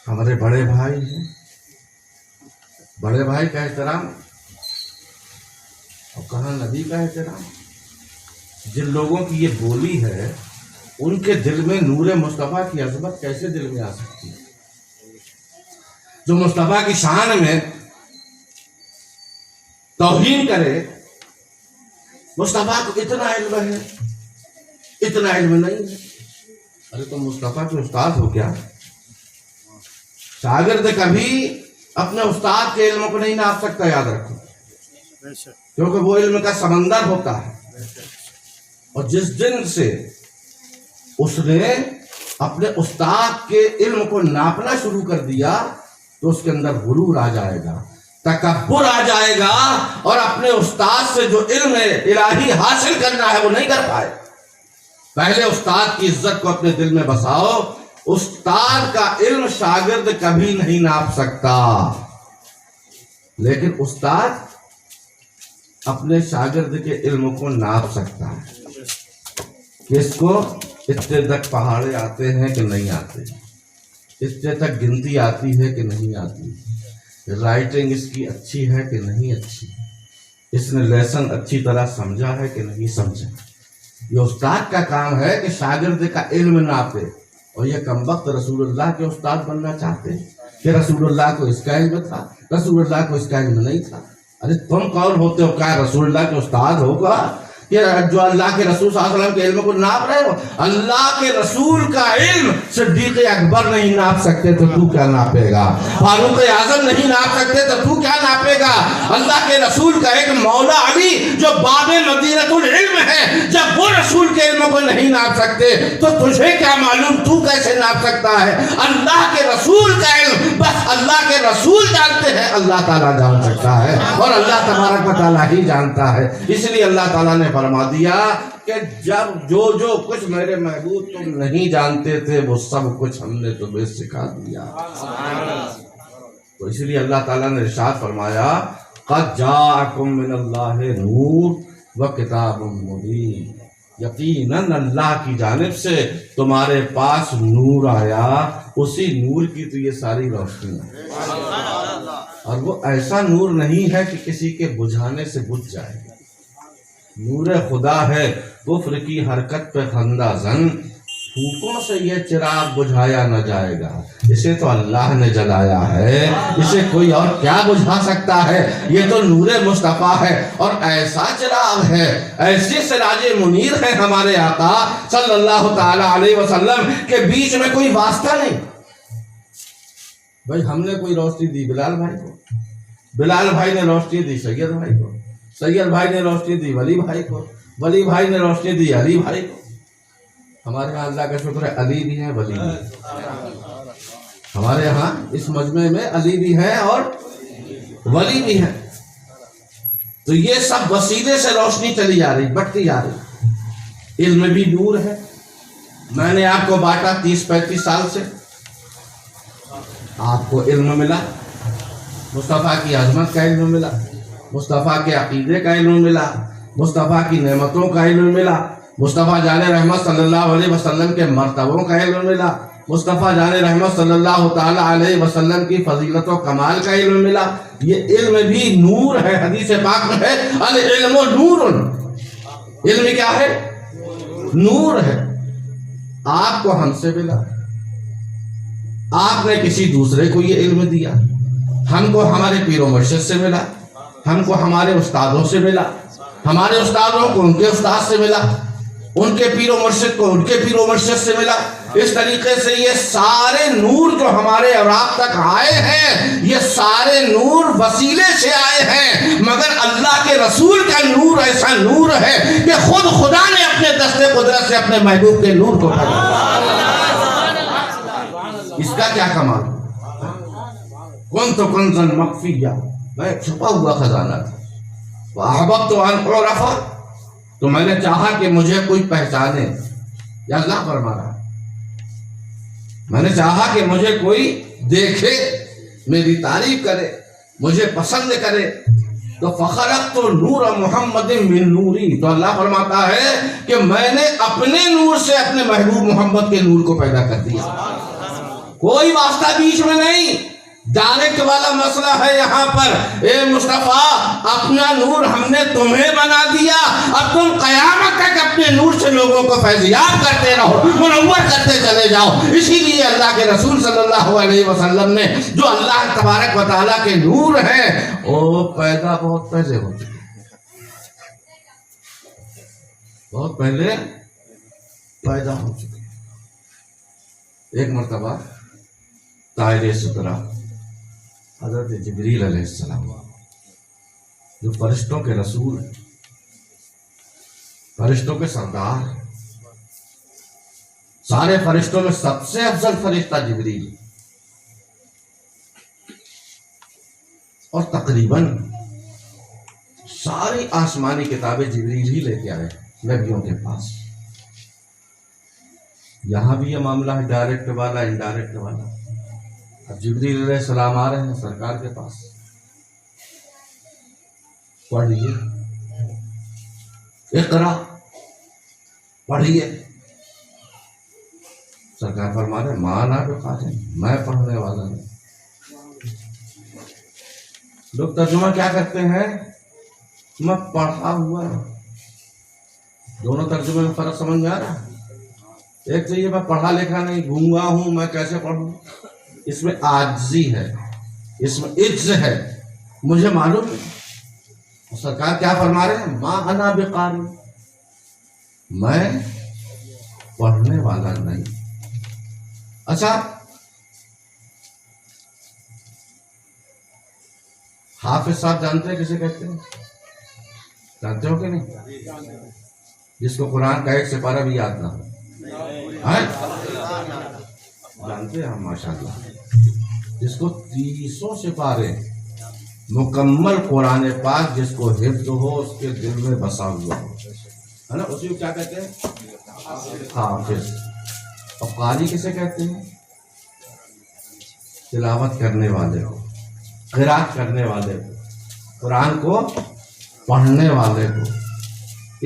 ہمارے بڑے بھائی ہیں، بڑے بھائی کا احترام اور کہاں نبی کا احترام۔ جن لوگوں کی یہ بولی ہے ان کے دل میں نور مصطفیٰ کی عظمت کیسے دل میں آ سکتی ہے؟ جو مصطفیٰ کی شان میں توہین کرے، مصطفیٰ کو اتنا علم ہے، اتنا علم نہیں ہے۔ ارے تم مصطفیٰ کے استاد ہو کیا؟ شاگرد کبھی اپنے استاد کے علم کو نہیں ناپ سکتا، یاد رکھو، کیونکہ وہ علم کا سمندر ہوتا ہے۔ اور جس دن سے اس نے اپنے استاد کے علم کو ناپنا شروع کر دیا تو اس کے اندر غرور آ جائے گا، تکبر آ جائے گا، اور اپنے استاد سے جو علم الہی حاصل کرنا ہے وہ نہیں کر پائے۔ پہلے استاد کی عزت کو اپنے دل میں بساؤ۔ استاد کا علم شاگرد کبھی نہیں ناپ سکتا، لیکن استاد اپنے شاگرد کے علم کو ناپ سکتا ہے کہ اس کو اتنے تک پہاڑے آتے ہیں کہ نہیں آتے، اس سے تک گنتی آتی ہے کہ نہیں آتی، رائٹنگ اس کی اچھی ہے کہ نہیں اچھی، اس نے لیسن اچھی طرح سمجھا ہے کہ نہیں سمجھا۔ یہ استاد کا کام ہے کہ شاگرد کا علم ناپے، اور یہ کمبخت رسول اللہ کے استاد بننا چاہتے ہیں کہ رسول اللہ کو اس کا علم تھا، رسول اللہ کو اس کا علم نہیں تھا۔ ارے تم کون ہوتے ہو، کیا رسول اللہ کے استاد ہوگا کہ جو اللہ کے رسول صلی اللہ علیہ وسلم کے علم کو ناپ رہے ہو؟ اللہ کے رسول کا علم صدیق اکبر نہیں ناپ سکتے تو تو کیا ناپے گا؟ فاروق اعظم نہیں ناپ سکتے تو تو کیا ناپے گا؟ اللہ کے رسول کا ایک مولا علی جو باب مدینۃ العلم ہے، جب وہ رسول کے علم کو نہیں ناپ سکتے تو تجھے کیا معلوم، تو کیسے ناپ سکتا ہے؟ اللہ کے رسول کا علم بس اللہ کے رسول جانتے ہیں، اللہ تعالیٰ جان سکتا ہے، اور اللہ تبارک و تعالیٰ ہی جانتا ہے۔ اس لیے اللہ تعالیٰ نے فرما دیا کہ جب جو کچھ میرے محبوب تم نہیں جانتے تھے وہ سب کچھ ہم نے تمہیں سکھا دیا۔ تو اس لیے اللہ تعالیٰ نے ارشاد فرمایا قد جاءکم من اللہ نور وکتاب مبین، یقیناً اللہ کی جانب سے تمہارے پاس نور آیا، اسی نور کی تو یہ ساری روشنی ہے، اور وہ ایسا نور نہیں ہے کہ کسی کے بجھانے سے بجھ جائے۔ نور خدا ہے کفر کی حرکت پہ خندہ زن، پھوکوں سے یہ چراغ بجھایا نہ جائے گا، اسے تو اللہ نے جلایا ہے، اسے کوئی اور کیا بجھا سکتا ہے؟ یہ تو نور مصطفیٰ ہے، اور ایسا چراغ ہے، ایسے سراج منیر ہے ہمارے آقا صلی اللہ تعالی علیہ وسلم کے بیچ میں کوئی واسطہ نہیں۔ بھائی ہم نے کوئی روشنی دی بلال بھائی کو، بلال بھائی نے روشنی دی سید بھائی کو، سید بھائی نے روشنی دی ولی بھائی کو، ولی بھائی نے روشنی دی علی بھائی کو۔ ہمارے یہاں اللہ کا شکر ہے علی بھی ہیں ولی بھی ہیں، ہمارے یہاں اس مجمع میں علی بھی ہیں اور ولی بھی ہیں۔ تو یہ سب وسیلے سے روشنی چلی جا رہی، بڑھتی جا رہی۔ علم بھی نور ہے، میں نے آپ کو بانٹا 30-35 سال سے، آپ کو علم ملا، مصطفیٰ کی عظمت کا علم ملا، مصطفیٰ کے عقیدے کا علم ملا، مصطفیٰ کی نعمتوں کا علم ملا، مصطفیٰ جان رحمت صلی اللہ علیہ وسلم کے مرتبوں کا علم ملا، مصطفیٰ جان رحمت صلی اللہ تعالی علیہ وسلم کی فضیلت و کمال کا علم ملا۔ یہ علم بھی نور ہے، حدیث پاک میں ہے العلم نور، علم کیا ہے؟ نور ہے۔ آپ کو ہم سے ملا، آپ نے کسی دوسرے کو یہ علم دیا، ہم کو ہمارے پیر و مرشد سے ملا، ہم کو ہمارے استادوں سے ملا، ہمارے استادوں کو ان کے استاد سے ملا، ان کے پیر و مرشد کو ان کے پیر و مرشد سے ملا۔ اس طریقے سے یہ سارے نور جو ہمارے اور آپ تک آئے ہیں، یہ سارے نور وسیلے سے آئے ہیں، مگر اللہ کے رسول کا نور ایسا نور ہے کہ خود خدا نے اپنے دست قدرت سے اپنے محبوب کے نور کو پکڑا۔ اس کا کیا کمال؟ کنت کنزا مخفیا، میں چھپا ہوا خزانہ تھا، وَأَحْبَبْتُ أَنْ أُعْرَفَ، تو میں نے چاہا کہ مجھے کوئی پہچانے، یا اللہ فرما رہا، میں نے چاہا کہ مجھے کوئی دیکھے، میری تعریف کرے، مجھے پسند کرے، تو فَخَلَقْتُ نُورَ مُحَمَّدٍ مِّن نُورِي، تو اللہ فرماتا ہے کہ میں نے اپنے نور سے اپنے محبوب محمد کے نور کو پیدا کر دیا۔ کوئی واسطہ بیچ میں نہیں، ڈائریکٹ والا مسئلہ ہے یہاں پر۔ اے مصطفیٰ، اپنا نور ہم نے تمہیں بنا دیا، اب تم قیامت تک اپنے نور سے لوگوں کو فیضیاب کرتے رہو، منور کرتے چلے جاؤ۔ اسی لیے اللہ کے رسول صلی اللہ علیہ وسلم نے جو اللہ تبارک و تعالیٰ کے نور ہیں وہ پیدا بہت پہلے ہو چکے، بہت پہلے پیدا ہو چکے۔ ایک مرتبہ طائر سترہ حضرت جبریل علیہ السلام جو فرشتوں کے رسول ہیں، فرشتوں کے سردار، سارے فرشتوں میں سب سے افضل فرشتہ جبریل، اور تقریباً ساری آسمانی کتابیں جبریل ہی لے کے آئے نبیوں کے پاس۔ یہاں بھی یہ معاملہ ہے ڈائریکٹ والا انڈائریکٹ والا۔ اب جبریل علیہ السلام آ رہے ہیں سرکار کے پاس، پڑھیے، اقرا، پڑھیے۔ سرکار فرما رہے مانا بقارئ، میں پڑھنے والا نہیں۔ لوگ ترجمہ کیا کرتے ہیں؟ میں پڑھا ہوا ہوں۔ دونوں ترجمے میں فرق سمجھ میں آ رہا ہے؟ ایک تو یہ میں پڑھا لکھا نہیں، گونگا ہوں، میں کیسے پڑھوں؟ اس میں عاجزی ہے، اس میں عجز ہے، مجھے معلوم ہے۔ سرکار کیا فرما رہے ہیں؟ ما انا بقاری، میں پڑھنے والا نہیں۔ اچھا، حافظ صاحب جانتے ہیں کسے کہتے ہیں؟ جانتے ہو کہ نہیں؟ جس کو قرآن کا ایک سپارہ بھی یاد نہ ہو، جانتے ہیں ہم ماشاءاللہ، جس کو 300 سپارے مکمل قرآن پاک جس کو حفظ ہو، اس کے دل میں بسا ہوا ہو، ہے نا، اسی کو کیا کہتے ہیں؟ حافظ۔ اور قاری کسے کہتے ہیں؟ تلاوت کرنے والے کو، قرات کرنے والے کو، قرآن کو پڑھنے والے کو۔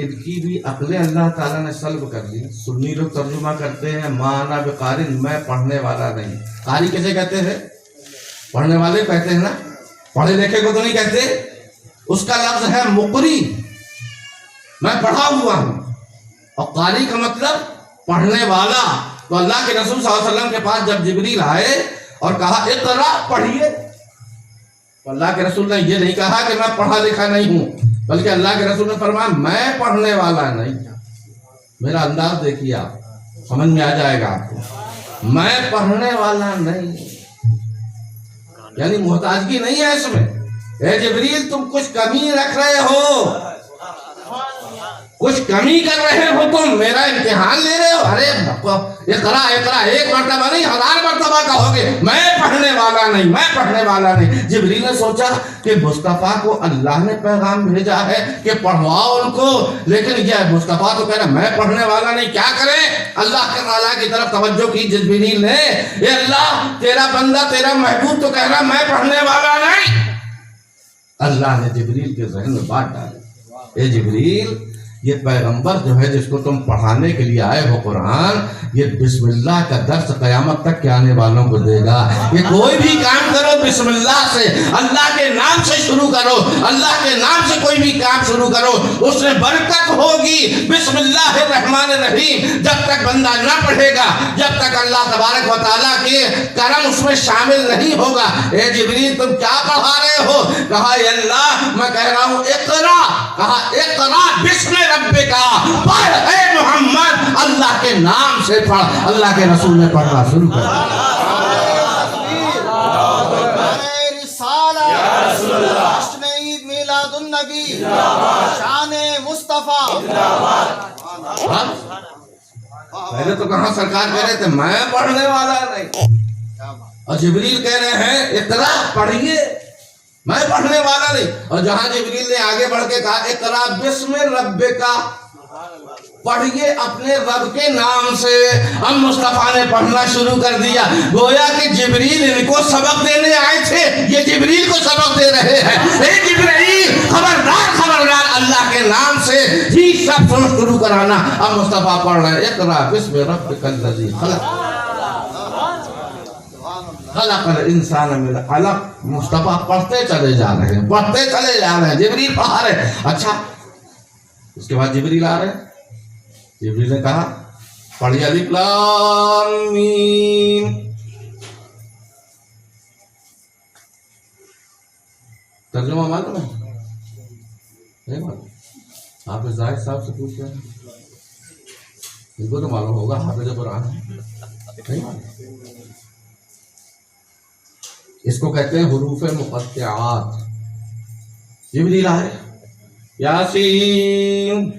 ان کی بھی عقلیں اللہ تعالیٰ نے سلب کر لی۔ سنی لوگ ترجمہ کرتے ہیں ما انا بقاری، میں پڑھنے والا نہیں۔ قاری کسے کہتے ہیں؟ پڑھنے والے کہتے ہیں نا، پڑھے لکھے کو تو نہیں کہتے۔ اس کا لفظ ہے مقری، میں پڑھا ہوا ہوں۔ اور قاری کا مطلب پڑھنے والا۔ تو اللہ کے رسول صلی اللہ علیہ وسلم کے پاس جب جبریل آئے اور کہا اقرا، پڑھیے، تو اللہ کے رسول نے یہ نہیں کہا کہ میں پڑھا لکھا نہیں ہوں، بلکہ اللہ کے رسول نے فرمایا میں پڑھنے والا نہیں۔ میرا انداز دیکھیے، آپ سمجھ میں آ جائے گا آپ کو، میں پڑھنے والا نہیں، یعنی محتاجگی نہیں ہے اس میں۔ اے جبریل تم کچھ کمی رکھ رہے ہو، کچھ کمی کر رہے ہو، تم میرا امتحان لے رہے ہو۔ ارے اقرا اقرا ایک مرتبہ نہیں 1000 مرتبہ کہو گے میں پڑھنے والا نہیں، میں پڑھنے والا نہیں۔ جبریل نے سوچا کہ مصطفیٰ کو اللہ نے پیغام بھیجا ہے کہ پڑھواؤ ان کو، لیکن یہ مصطفیٰ تو کہہ رہا میں پڑھنے والا نہیں، کیا کریں؟ اللہ کے تعالیٰ کی طرف توجہ کی جبریل نے، اے اللہ تیرا بندہ تیرا محبوب تو کہہ رہا میں پڑھنے والا نہیں۔ اللہ نے جبریل کے ذہن میں بات ڈالی، اے جبریل یہ پیغمبر جو ہے جس کو تم پڑھانے کے لیے آئے ہو قرآن، یہ بسم اللہ کا درس قیامت تک کے آنے والوں کو دے گا۔ یہ کوئی بھی کام کرو بسم اللہ سے، اللہ کے نام سے شروع کرو، اللہ کے نام سے کوئی بھی کام شروع کرو، اس میں برکت ہوگی۔ بسم اللہ الرحمن الرحیم جب تک بندہ نہ پڑھے گا، جب تک اللہ تبارک و تعالیٰ کے کرم اس میں شامل نہیں ہوگا۔ اے جبریل تم کیا پڑھا رہے ہو؟ کہا اے اللہ میں کہہ رہا ہوں اقرا، کہا اقرا بسم رب کا، پڑھ اے محمد اللہ کے نام سے پڑھ۔ اللہ کے رسول نے پڑھنا شروع کر دیا۔ جشن عید میلاد النبی، شان مصطفیٰ۔ پہلے تو کہاں سرکار کہہ رہے تھے میں پڑھنے والا نہیں، اور جبریل کہہ رہے ہیں اقرا پڑھیے، میں پڑھنے والا نہیں۔ اور جہاں جبریل نے آگے بڑھ کے کہا اقرا بسم ربک، پڑھیے اپنے رب کے نام سے، اب مصطفیٰ نے پڑھنا شروع کر دیا۔ گویا کہ جبریل ان کو سبق دینے آئے تھے، یہ جبریل کو سبق دے رہے ہیں۔ اے جبریل خبردار خبردار، اللہ کے نام سے ہی سب شروع کرانا۔ اب مصطفیٰ پڑھ رہے ہیں اقرا بسم ربک الذی خلق، خلق الانسان من علق۔ مصطفیٰ پڑھتے چلے جا رہے ہیں، پڑھتے چلے جا رہے ہیں، جبریل پڑھا رہے ہیں۔ اچھا، اس کے بعد جبریل آ رہے ہیں۔ جبریل نے کہا پڑھیے الف لام میم، ترجمہ معلوم ہے؟ نہیں معلوم؟ حافظ زاہد صاحب سے پوچھ رہے ہیں، ان کو تو معلوم ہوگا، حافظ قرآن نہیں معلوم۔ اس کو کہتے ہیں حروف مقطعات۔ جبریل آئے یاسین،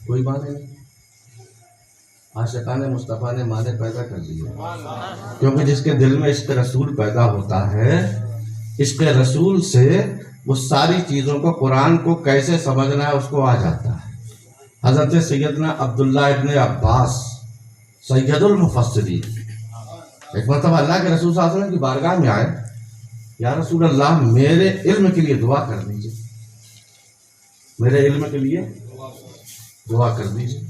کوئی معنی نہیں۔ عاشقان مصطفیٰ نے معنی پیدا کر دیے، کیونکہ جس کے دل میں عشق رسول پیدا ہوتا ہے، عشق رسول سے وہ ساری چیزوں کو، قرآن کو کیسے سمجھنا ہے اس کو آ جاتا ہے۔ حضرت سیدنا عبداللہ ابن عباس سید المفسرین ایک مرتبہ اللہ کے رسول صلی اللہ علیہ وسلم کی بارگاہ میں آئے، یا رسول اللہ میرے علم کے لیے دعا کر دیجیے۔ میرے علم کے لیے دعا کر دیجیے۔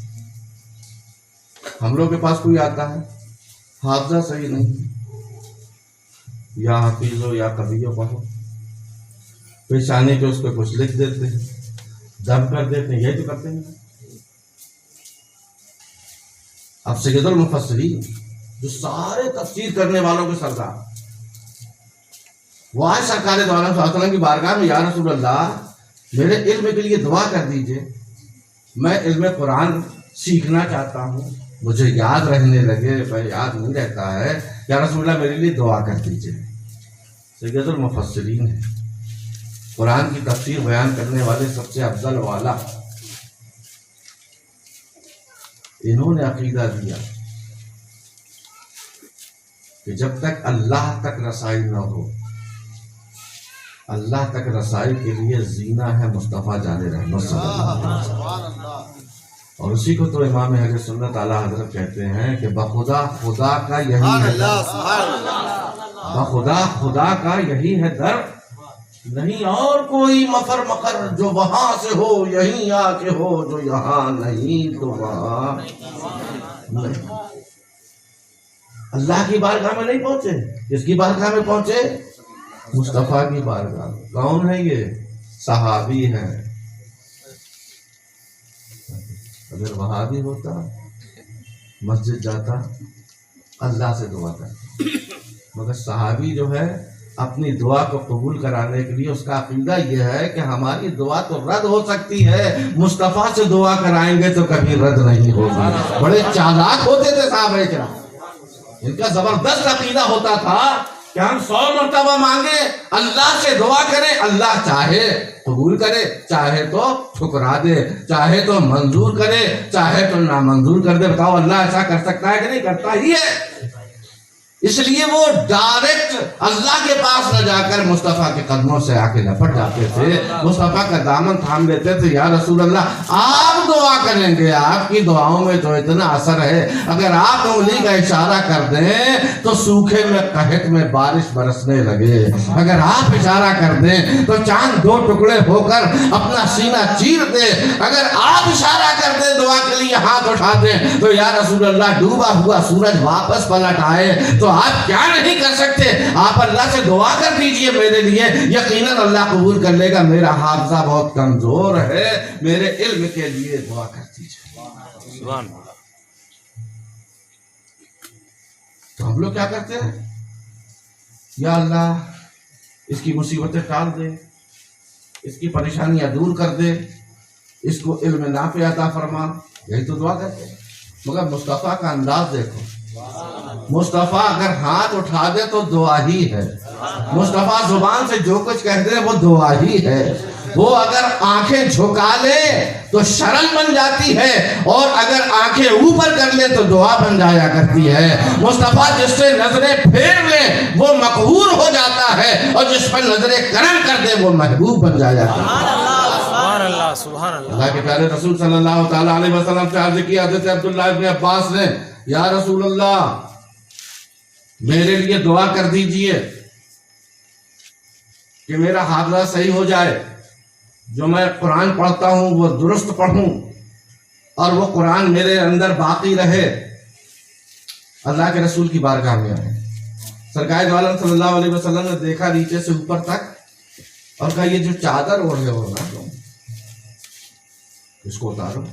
ہم لوگ کے پاس کوئی آتا ہے حافظہ صحیح نہیں، یا حفیظ ہو یا کبھی ہو پڑھو، پیشانی پہ اس پہ کچھ لکھ دیتے ہیں، دم کر دیتے ہیں، یہی تو کرتے ہیں۔ اب سید المفسرین جو سارے تفسیر کرنے والوں کے سردار، وہ آج سرکار دو عالم صلی اللہ علیہ وسلم کی بارگاہ میں، یا رسول اللہ میرے علم کے لیے دعا کر دیجئے، میں علم قرآن سیکھنا چاہتا ہوں، مجھے یاد رہنے لگے، میں یاد نہیں رہتا ہے، یا رسول اللہ میرے لیے دعا کر دیجئے۔ سید المفسرین ہے، قرآن کی تفسیر بیان کرنے والے سب سے افضل والا، انہوں نے عقیدہ دیا کہ جب تک اللہ تک رسائی نہ ہو، اللہ تک رسائی کے لیے زینہ ہے مصطفیٰ جان رحمت صلی اللہ علیہ وسلم، سبحان اللہ۔ اور اسی کو تو امام اہل سنت اعلیٰ حضرت کہتے ہیں کہ بخدا خدا کا یہی ہے در، بخدا خدا کا یہی ہے در، نہیں اور کوئی مفر مقر جو وہاں سے ہو یہیں آ کے ہو، جو یہاں نہیں تو وہاں نہیں۔ اللہ کی بارگاہ میں نہیں پہنچے، اس کی بارگاہ میں پہنچے، مصطفیٰ کی بارگاہ میں۔ کون ہے یہ؟ صحابی ہیں۔ اگر وہابی ہوتا مسجد جاتا اللہ سے دعا کرتا، مگر صحابی جو ہے اپنی دعا کو قبول کرانے کے لیے اس کا عقیدہ یہ ہے کہ ہماری دعا تو رد ہو سکتی ہے، مصطفیٰ سے دعا کرائیں گے تو کبھی رد نہیں ہوگی۔ بڑے چالاک ہوتے تھے صحابہ کرام، ان کا زبردست عقیدہ ہوتا تھا کہ ہم 100 مرتبہ مانگے، اللہ سے دعا کریں، اللہ چاہے قبول کرے، چاہے تو ٹھکرا دے، چاہے تو منظور کرے، چاہے تو نامنظور کر دے۔ بتاؤ اللہ ایسا کر سکتا ہے کہ نہیں؟ کرتا ہی ہے۔ اس لیے وہ ڈائریکٹ اللہ کے پاس نہ جا کر مصطفیٰ کے قدموں سے آ کے لپٹ جاتے تھے، مصطفیٰ کا دامن تھام لیتے تھے۔ یا رسول اللہ آپ دعا کریں گے، آپ کی دعاؤں میں تو اتنا اثر ہے، اگر آپ انگلی کا اشارہ کر دیں تو سوکھے میں قحط میں بارش برسنے لگے، اگر آپ اشارہ کر دیں تو چاند 2 ٹکڑے ہو کر اپنا سینہ چیر دے، اگر آپ اشارہ کر دیں دعا کے لیے ہاتھ اٹھا دیں تو یا رسول اللہ ڈوبا ہوا سورج واپس پلٹ آئے تو آپ کیا نہیں کر سکتے؟ آپ اللہ سے دعا کر دیجئے میرے لیے، یقیناً اللہ قبول کر لے گا۔ میرا حافظہ بہت کمزور ہے، میرے علم کے لیے دعا کر دیجئے۔ تو ہم لوگ کیا کرتے ہیں؟ یا اللہ اس کی مصیبتیں ٹال دے، اس کی پریشانیاں دور کر دے، اس کو علم نافع عطا فرما، یہی تو دعا کرتے ہیں۔ مگر مصطفیٰ کا انداز دیکھو، مصطفیٰ اگر ہاتھ اٹھا دے تو دعا ہی ہے، مصطفیٰ زبان سے جو کچھ کہہ دے وہ دعا ہی ہے، وہ اگر آنکھیں جھکا لے تو شرم بن جاتی ہے، اور اگر آنکھیں اوپر کر لے تو دعا بن جایا کرتی ہے۔ مصطفیٰ جس سے نظریں پھیر لے وہ مقہور ہو جاتا ہے، اور جس پر نظریں کرم کر دے وہ محبوب بن جایا کرتا ہے۔ سبحان اللہ، سبحان اللہ۔ اللہ کے پیارے رسول صلی اللہ تعالیٰ علیہ وسلم سے عرض کی حضرت عبداللہ ابن عباس نے، یا رسول اللہ میرے لیے دعا کر دیجئے کہ میرا حافظہ صحیح ہو جائے، جو میں قرآن پڑھتا ہوں وہ درست پڑھوں، اور وہ قرآن میرے اندر باقی رہے۔ اللہ کے رسول کی بارگاہ میں آئے، سرکار دو عالم صلی اللہ علیہ وسلم نے دیکھا نیچے سے اوپر تک، اور کہا یہ جو چادر اوڑھے ہو نا تم، اس کو اتارو۔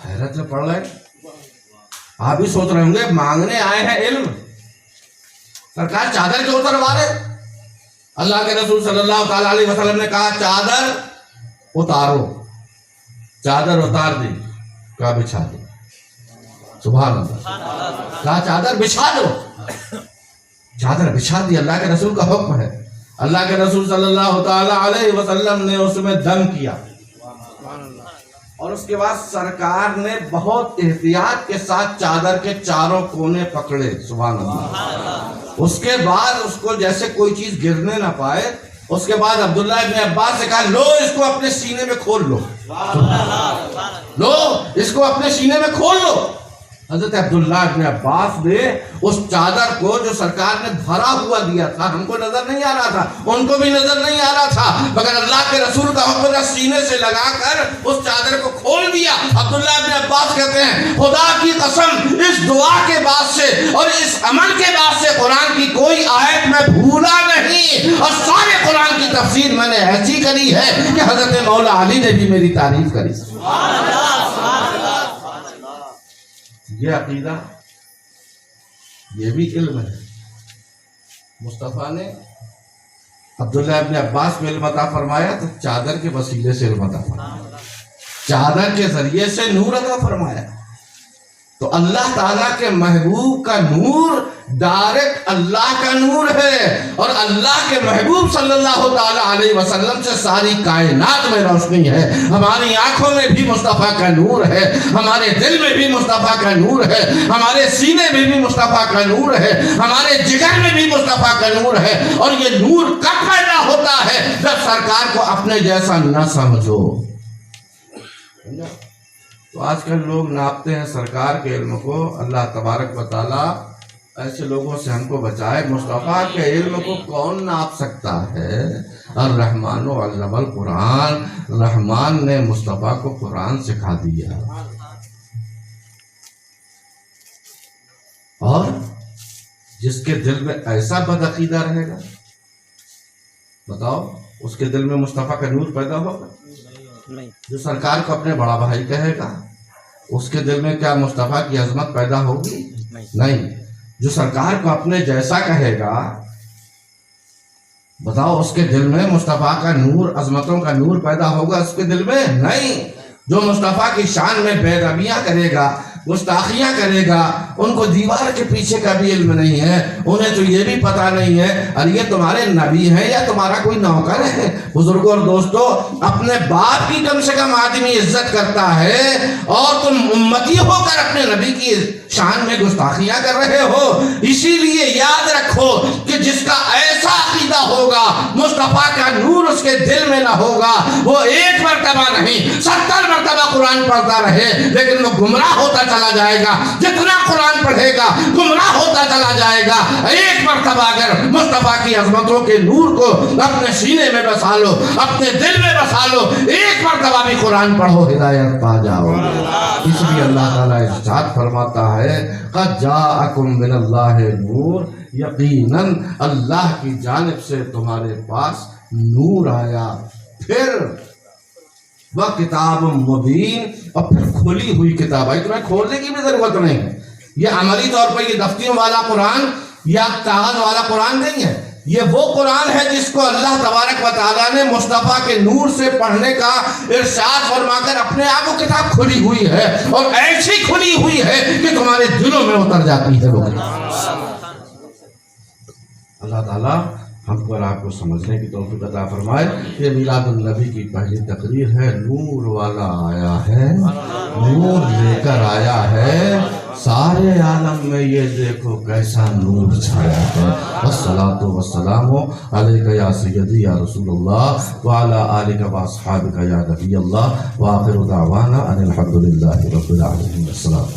حیرت میں پڑھ رہے، آپ بھی سوچ رہے ہوں گے مانگنے آئے ہیں علم، سرکار چادر کیوں اتروا رہے؟ اللہ کے رسول صلی اللہ تعالیٰ علیہ وسلم نے کہا چادر اتارو، چادر اتار دی، کہا بچھا دو۔ سبحان اللہ، کہا چادر بچھا دو، چادر بچھا دی، اللہ کے رسول کا حکم ہے۔ اللہ کے رسول صلی اللہ تعالیٰ علیہ وسلم نے اس میں دم کیا، اور اس کے بعد سرکار نے بہت احتیاط کے ساتھ چادر کے چاروں کونے پکڑے۔ سبحان اللہ۔ اس کے بعد اس کو جیسے کوئی چیز گرنے نہ پائے، اس کے بعد عبداللہ ابن عباس سے کہا لو اس کو اپنے سینے میں کھول لو، لو اس کو اپنے سینے میں کھول لو۔ حضرت عبداللہ ابن عباس نے اس چادر کو جو سرکار نے بھرا ہوا دیا تھا، ہم کو نظر نہیں آ رہا تھا، ان کو بھی نظر نہیں آ رہا تھا، مگر اللہ کے رسول کا حکم تھا، سینے سے لگا کر اس چادر کو کھول دیا۔ عبداللہ ابن عباس کہتے ہیں خدا کی قسم اس دعا کے بعد سے اور اس عمل کے بعد سے قرآن کی کوئی آیت میں بھولا نہیں، اور سارے قرآن کی تفسیر میں نے ایسی کری ہے کہ حضرت مولا علی نے بھی میری تعریف کری۔ یہ عقیدہ، یہ بھی علم ہے۔ مصطفیٰ نے عبداللہ ابن عباس میں علم عطا فرمایا تو چادر کے وسیلے سے علم عطا فرمایا، چادر کے ذریعے سے نور عطا فرمایا۔ تو اللہ تعالیٰ کے محبوب کا نور ڈائریکٹ اللہ کا نور ہے، اور اللہ کے محبوب صلی اللہ تعالیٰ علیہ وسلم سے ساری کائنات میں روشنی ہے۔ ہماری آنکھوں میں بھی مصطفیٰ کا نور ہے، ہمارے دل میں بھی مصطفیٰ کا نور ہے، ہمارے سینے میں بھی مصطفیٰ کا نور ہے، ہمارے جگر میں بھی مصطفیٰ کا نور ہے۔ اور یہ نور کب پیدا ہوتا ہے؟ جب سرکار کو اپنے جیسا نہ سمجھو۔ تو آج کل لوگ ناپتے ہیں سرکار کے علم کو، اللہ تبارک و تعالیٰ ایسے لوگوں سے ہم کو بچائے۔ مصطفیٰ کے علم کو کون ناپ سکتا ہے؟ الرحمن علم القرآن، رحمان نے مصطفیٰ کو قرآن سکھا دیا۔ اور جس کے دل میں ایسا بدعقیدہ رہے گا، بتاؤ اس کے دل میں مصطفیٰ کا نور پیدا ہوگا؟ جو سرکار کو اپنے بڑا بھائی کہے گا، اس کے دل میں کیا مصطفیٰ کی عظمت پیدا ہوگی؟ نہیں۔ جو سرکار کو اپنے جیسا کہے گا، بتاؤ اس کے دل میں مصطفیٰ کا نور، عظمتوں کا نور پیدا ہوگا اس کے دل میں؟ نہیں۔ جو مصطفیٰ کی شان میں بے ادبیاں کرے گا، گستاخیاں کرے گا، ان کو دیوار کے پیچھے کا بھی علم نہیں ہے، انہیں تو یہ بھی پتہ نہیں ہے اور یہ تمہارے نبی ہیں یا تمہارا کوئی نوکر ہے۔ بزرگوں اور دوستو، اپنے باپ کی کم سے کم آدمی عزت کرتا ہے، اور تم امتی ہو کر اپنے نبی کی شان میں گستاخیاں کر رہے ہو۔ اسی لیے یاد رکھو کہ جس کا ایسا عقیدہ ہوگا، مصطفیٰ کا نور اس کے دل میں نہ ہوگا، وہ ایک مرتبہ نہیں 70 مرتبہ قرآن پڑھتا رہے لیکن وہ گمراہ ہوتا چلا جائے گا۔ جتنا قرآن پڑھے گا گمراہ ہوتا چلا جائے گا۔ ایک مرتبہ اگر مصطفیٰ کی عظمتوں کے نور کو اپنے سینے میں بسا لو، اپنے دل میں بسا لو، ایک مرتبہ بھی قرآن پڑھو، ہدایت پا جاؤ۔ اس لیے اللہ تعالیٰ ارشاد فرماتا ہے قد جاءکم من اللہ نور، یقیناً اللہ کی جانب سے تمہارے پاس نور آیا۔ پھر وہ کتاب مبین، اور پھر کھلی ہوئی کتاب آئی۔ تمہیں کھولنے کی بھی ضرورت نہیں ہے۔ یہ عملی طور پر یہ دفتروں والا قرآن یا کاغذ والا قرآن نہیں ہے، یہ وہ قرآن ہے جس کو اللہ تبارک و تعالیٰ نے مصطفیٰ کے نور سے پڑھنے کا ارشاد فرما کر اپنے آپ وہ کتاب کھلی ہوئی ہے، اور ایسی کھلی ہوئی ہے کہ تمہارے دلوں میں اتر جاتی ہے وہ کتاب۔ اللہ تعالیٰ ہم کو اور آپ کو سمجھنے کی توفیق عطا فرمائے۔ یہ میلاد النبی کی پہلی تقریر ہے۔ نور والا آیا ہے، نور لے کر آیا ہے، سارے عالم میں یہ دیکھو کیسا نور چھایا ہے۔ والصلاۃ والسلام علیک یا سیدی یا رسول اللہ وعلی آلک واصحابک یا نبی اللہ، وآخر دعوانا ان الحمد للہ رب العالمین۔ السلام۔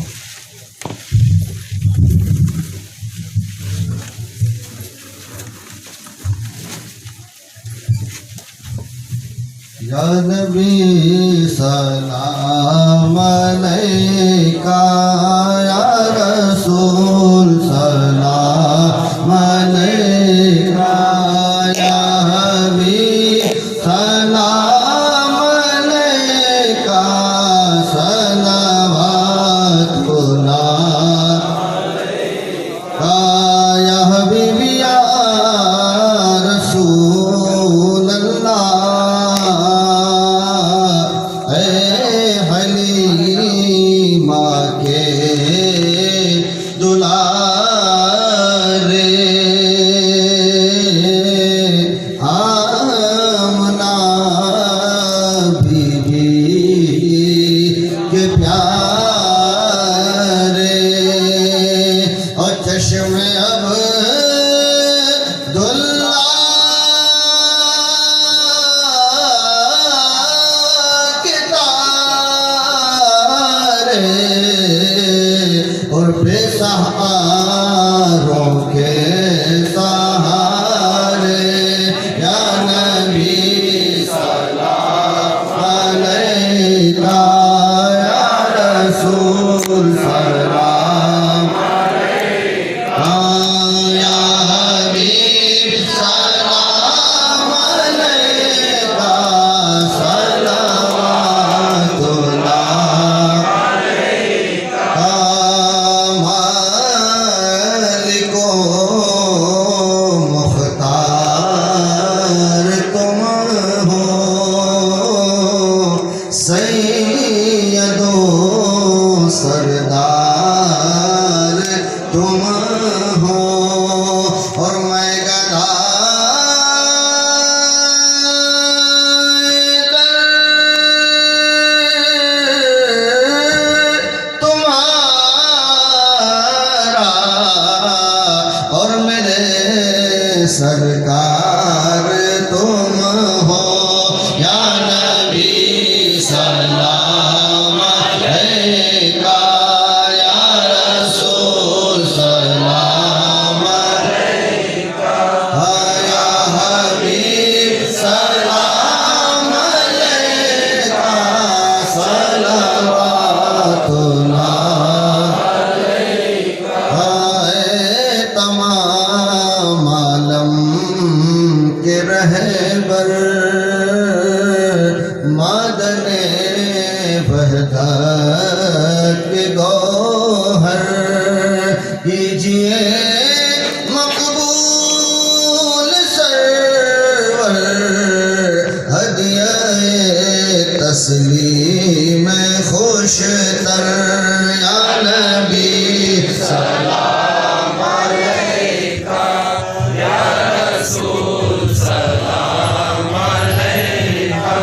یا نبی سلام علیکہ، یا رسول سلام علیکہ، یا حبیب سلام علیکہ، صلوات اللہ علیکہ، یا حبیب یا رسول اللہ، اور بے سہاروں کے سہارے یا نبی سلام علیکہ یا رسول سلام علیکہ یا حبیب سلام علیکہ صلوات اللہ مالک و مختار تم ہو سید و سردار تم ہو اور میں تمہارا اور میرے سرکار تم ہو یا نبی سلام علیکہ یا رسول سلام علیکہ یا حبیب سلام علیکہ صلوات اللہ تمام عالم کے رہبر معدن وحدت کے گوہر کیجئے مقبول سرور ہدیہ تسلیم خوش تر یا نبی سلام علیکہ یا رسول سلام علیکہ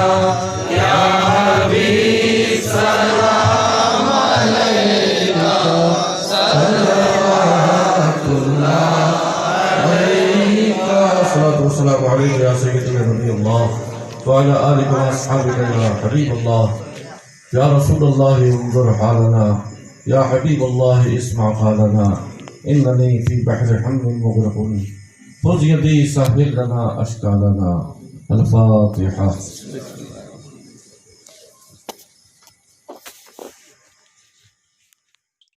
یا حبیب سلام علیکہ صلوات اللہ علیکہ الصلاة والسلام عليك يا سيدي يا نبي الله وعلى آلك وأصحابك يا حبيب الله يا رسول الله انظر حالنا يا حبيب الله اسمع قالنا إنني في بحر حمل مغرق خذ يدي سهل لنا أشكالنا الفاتحة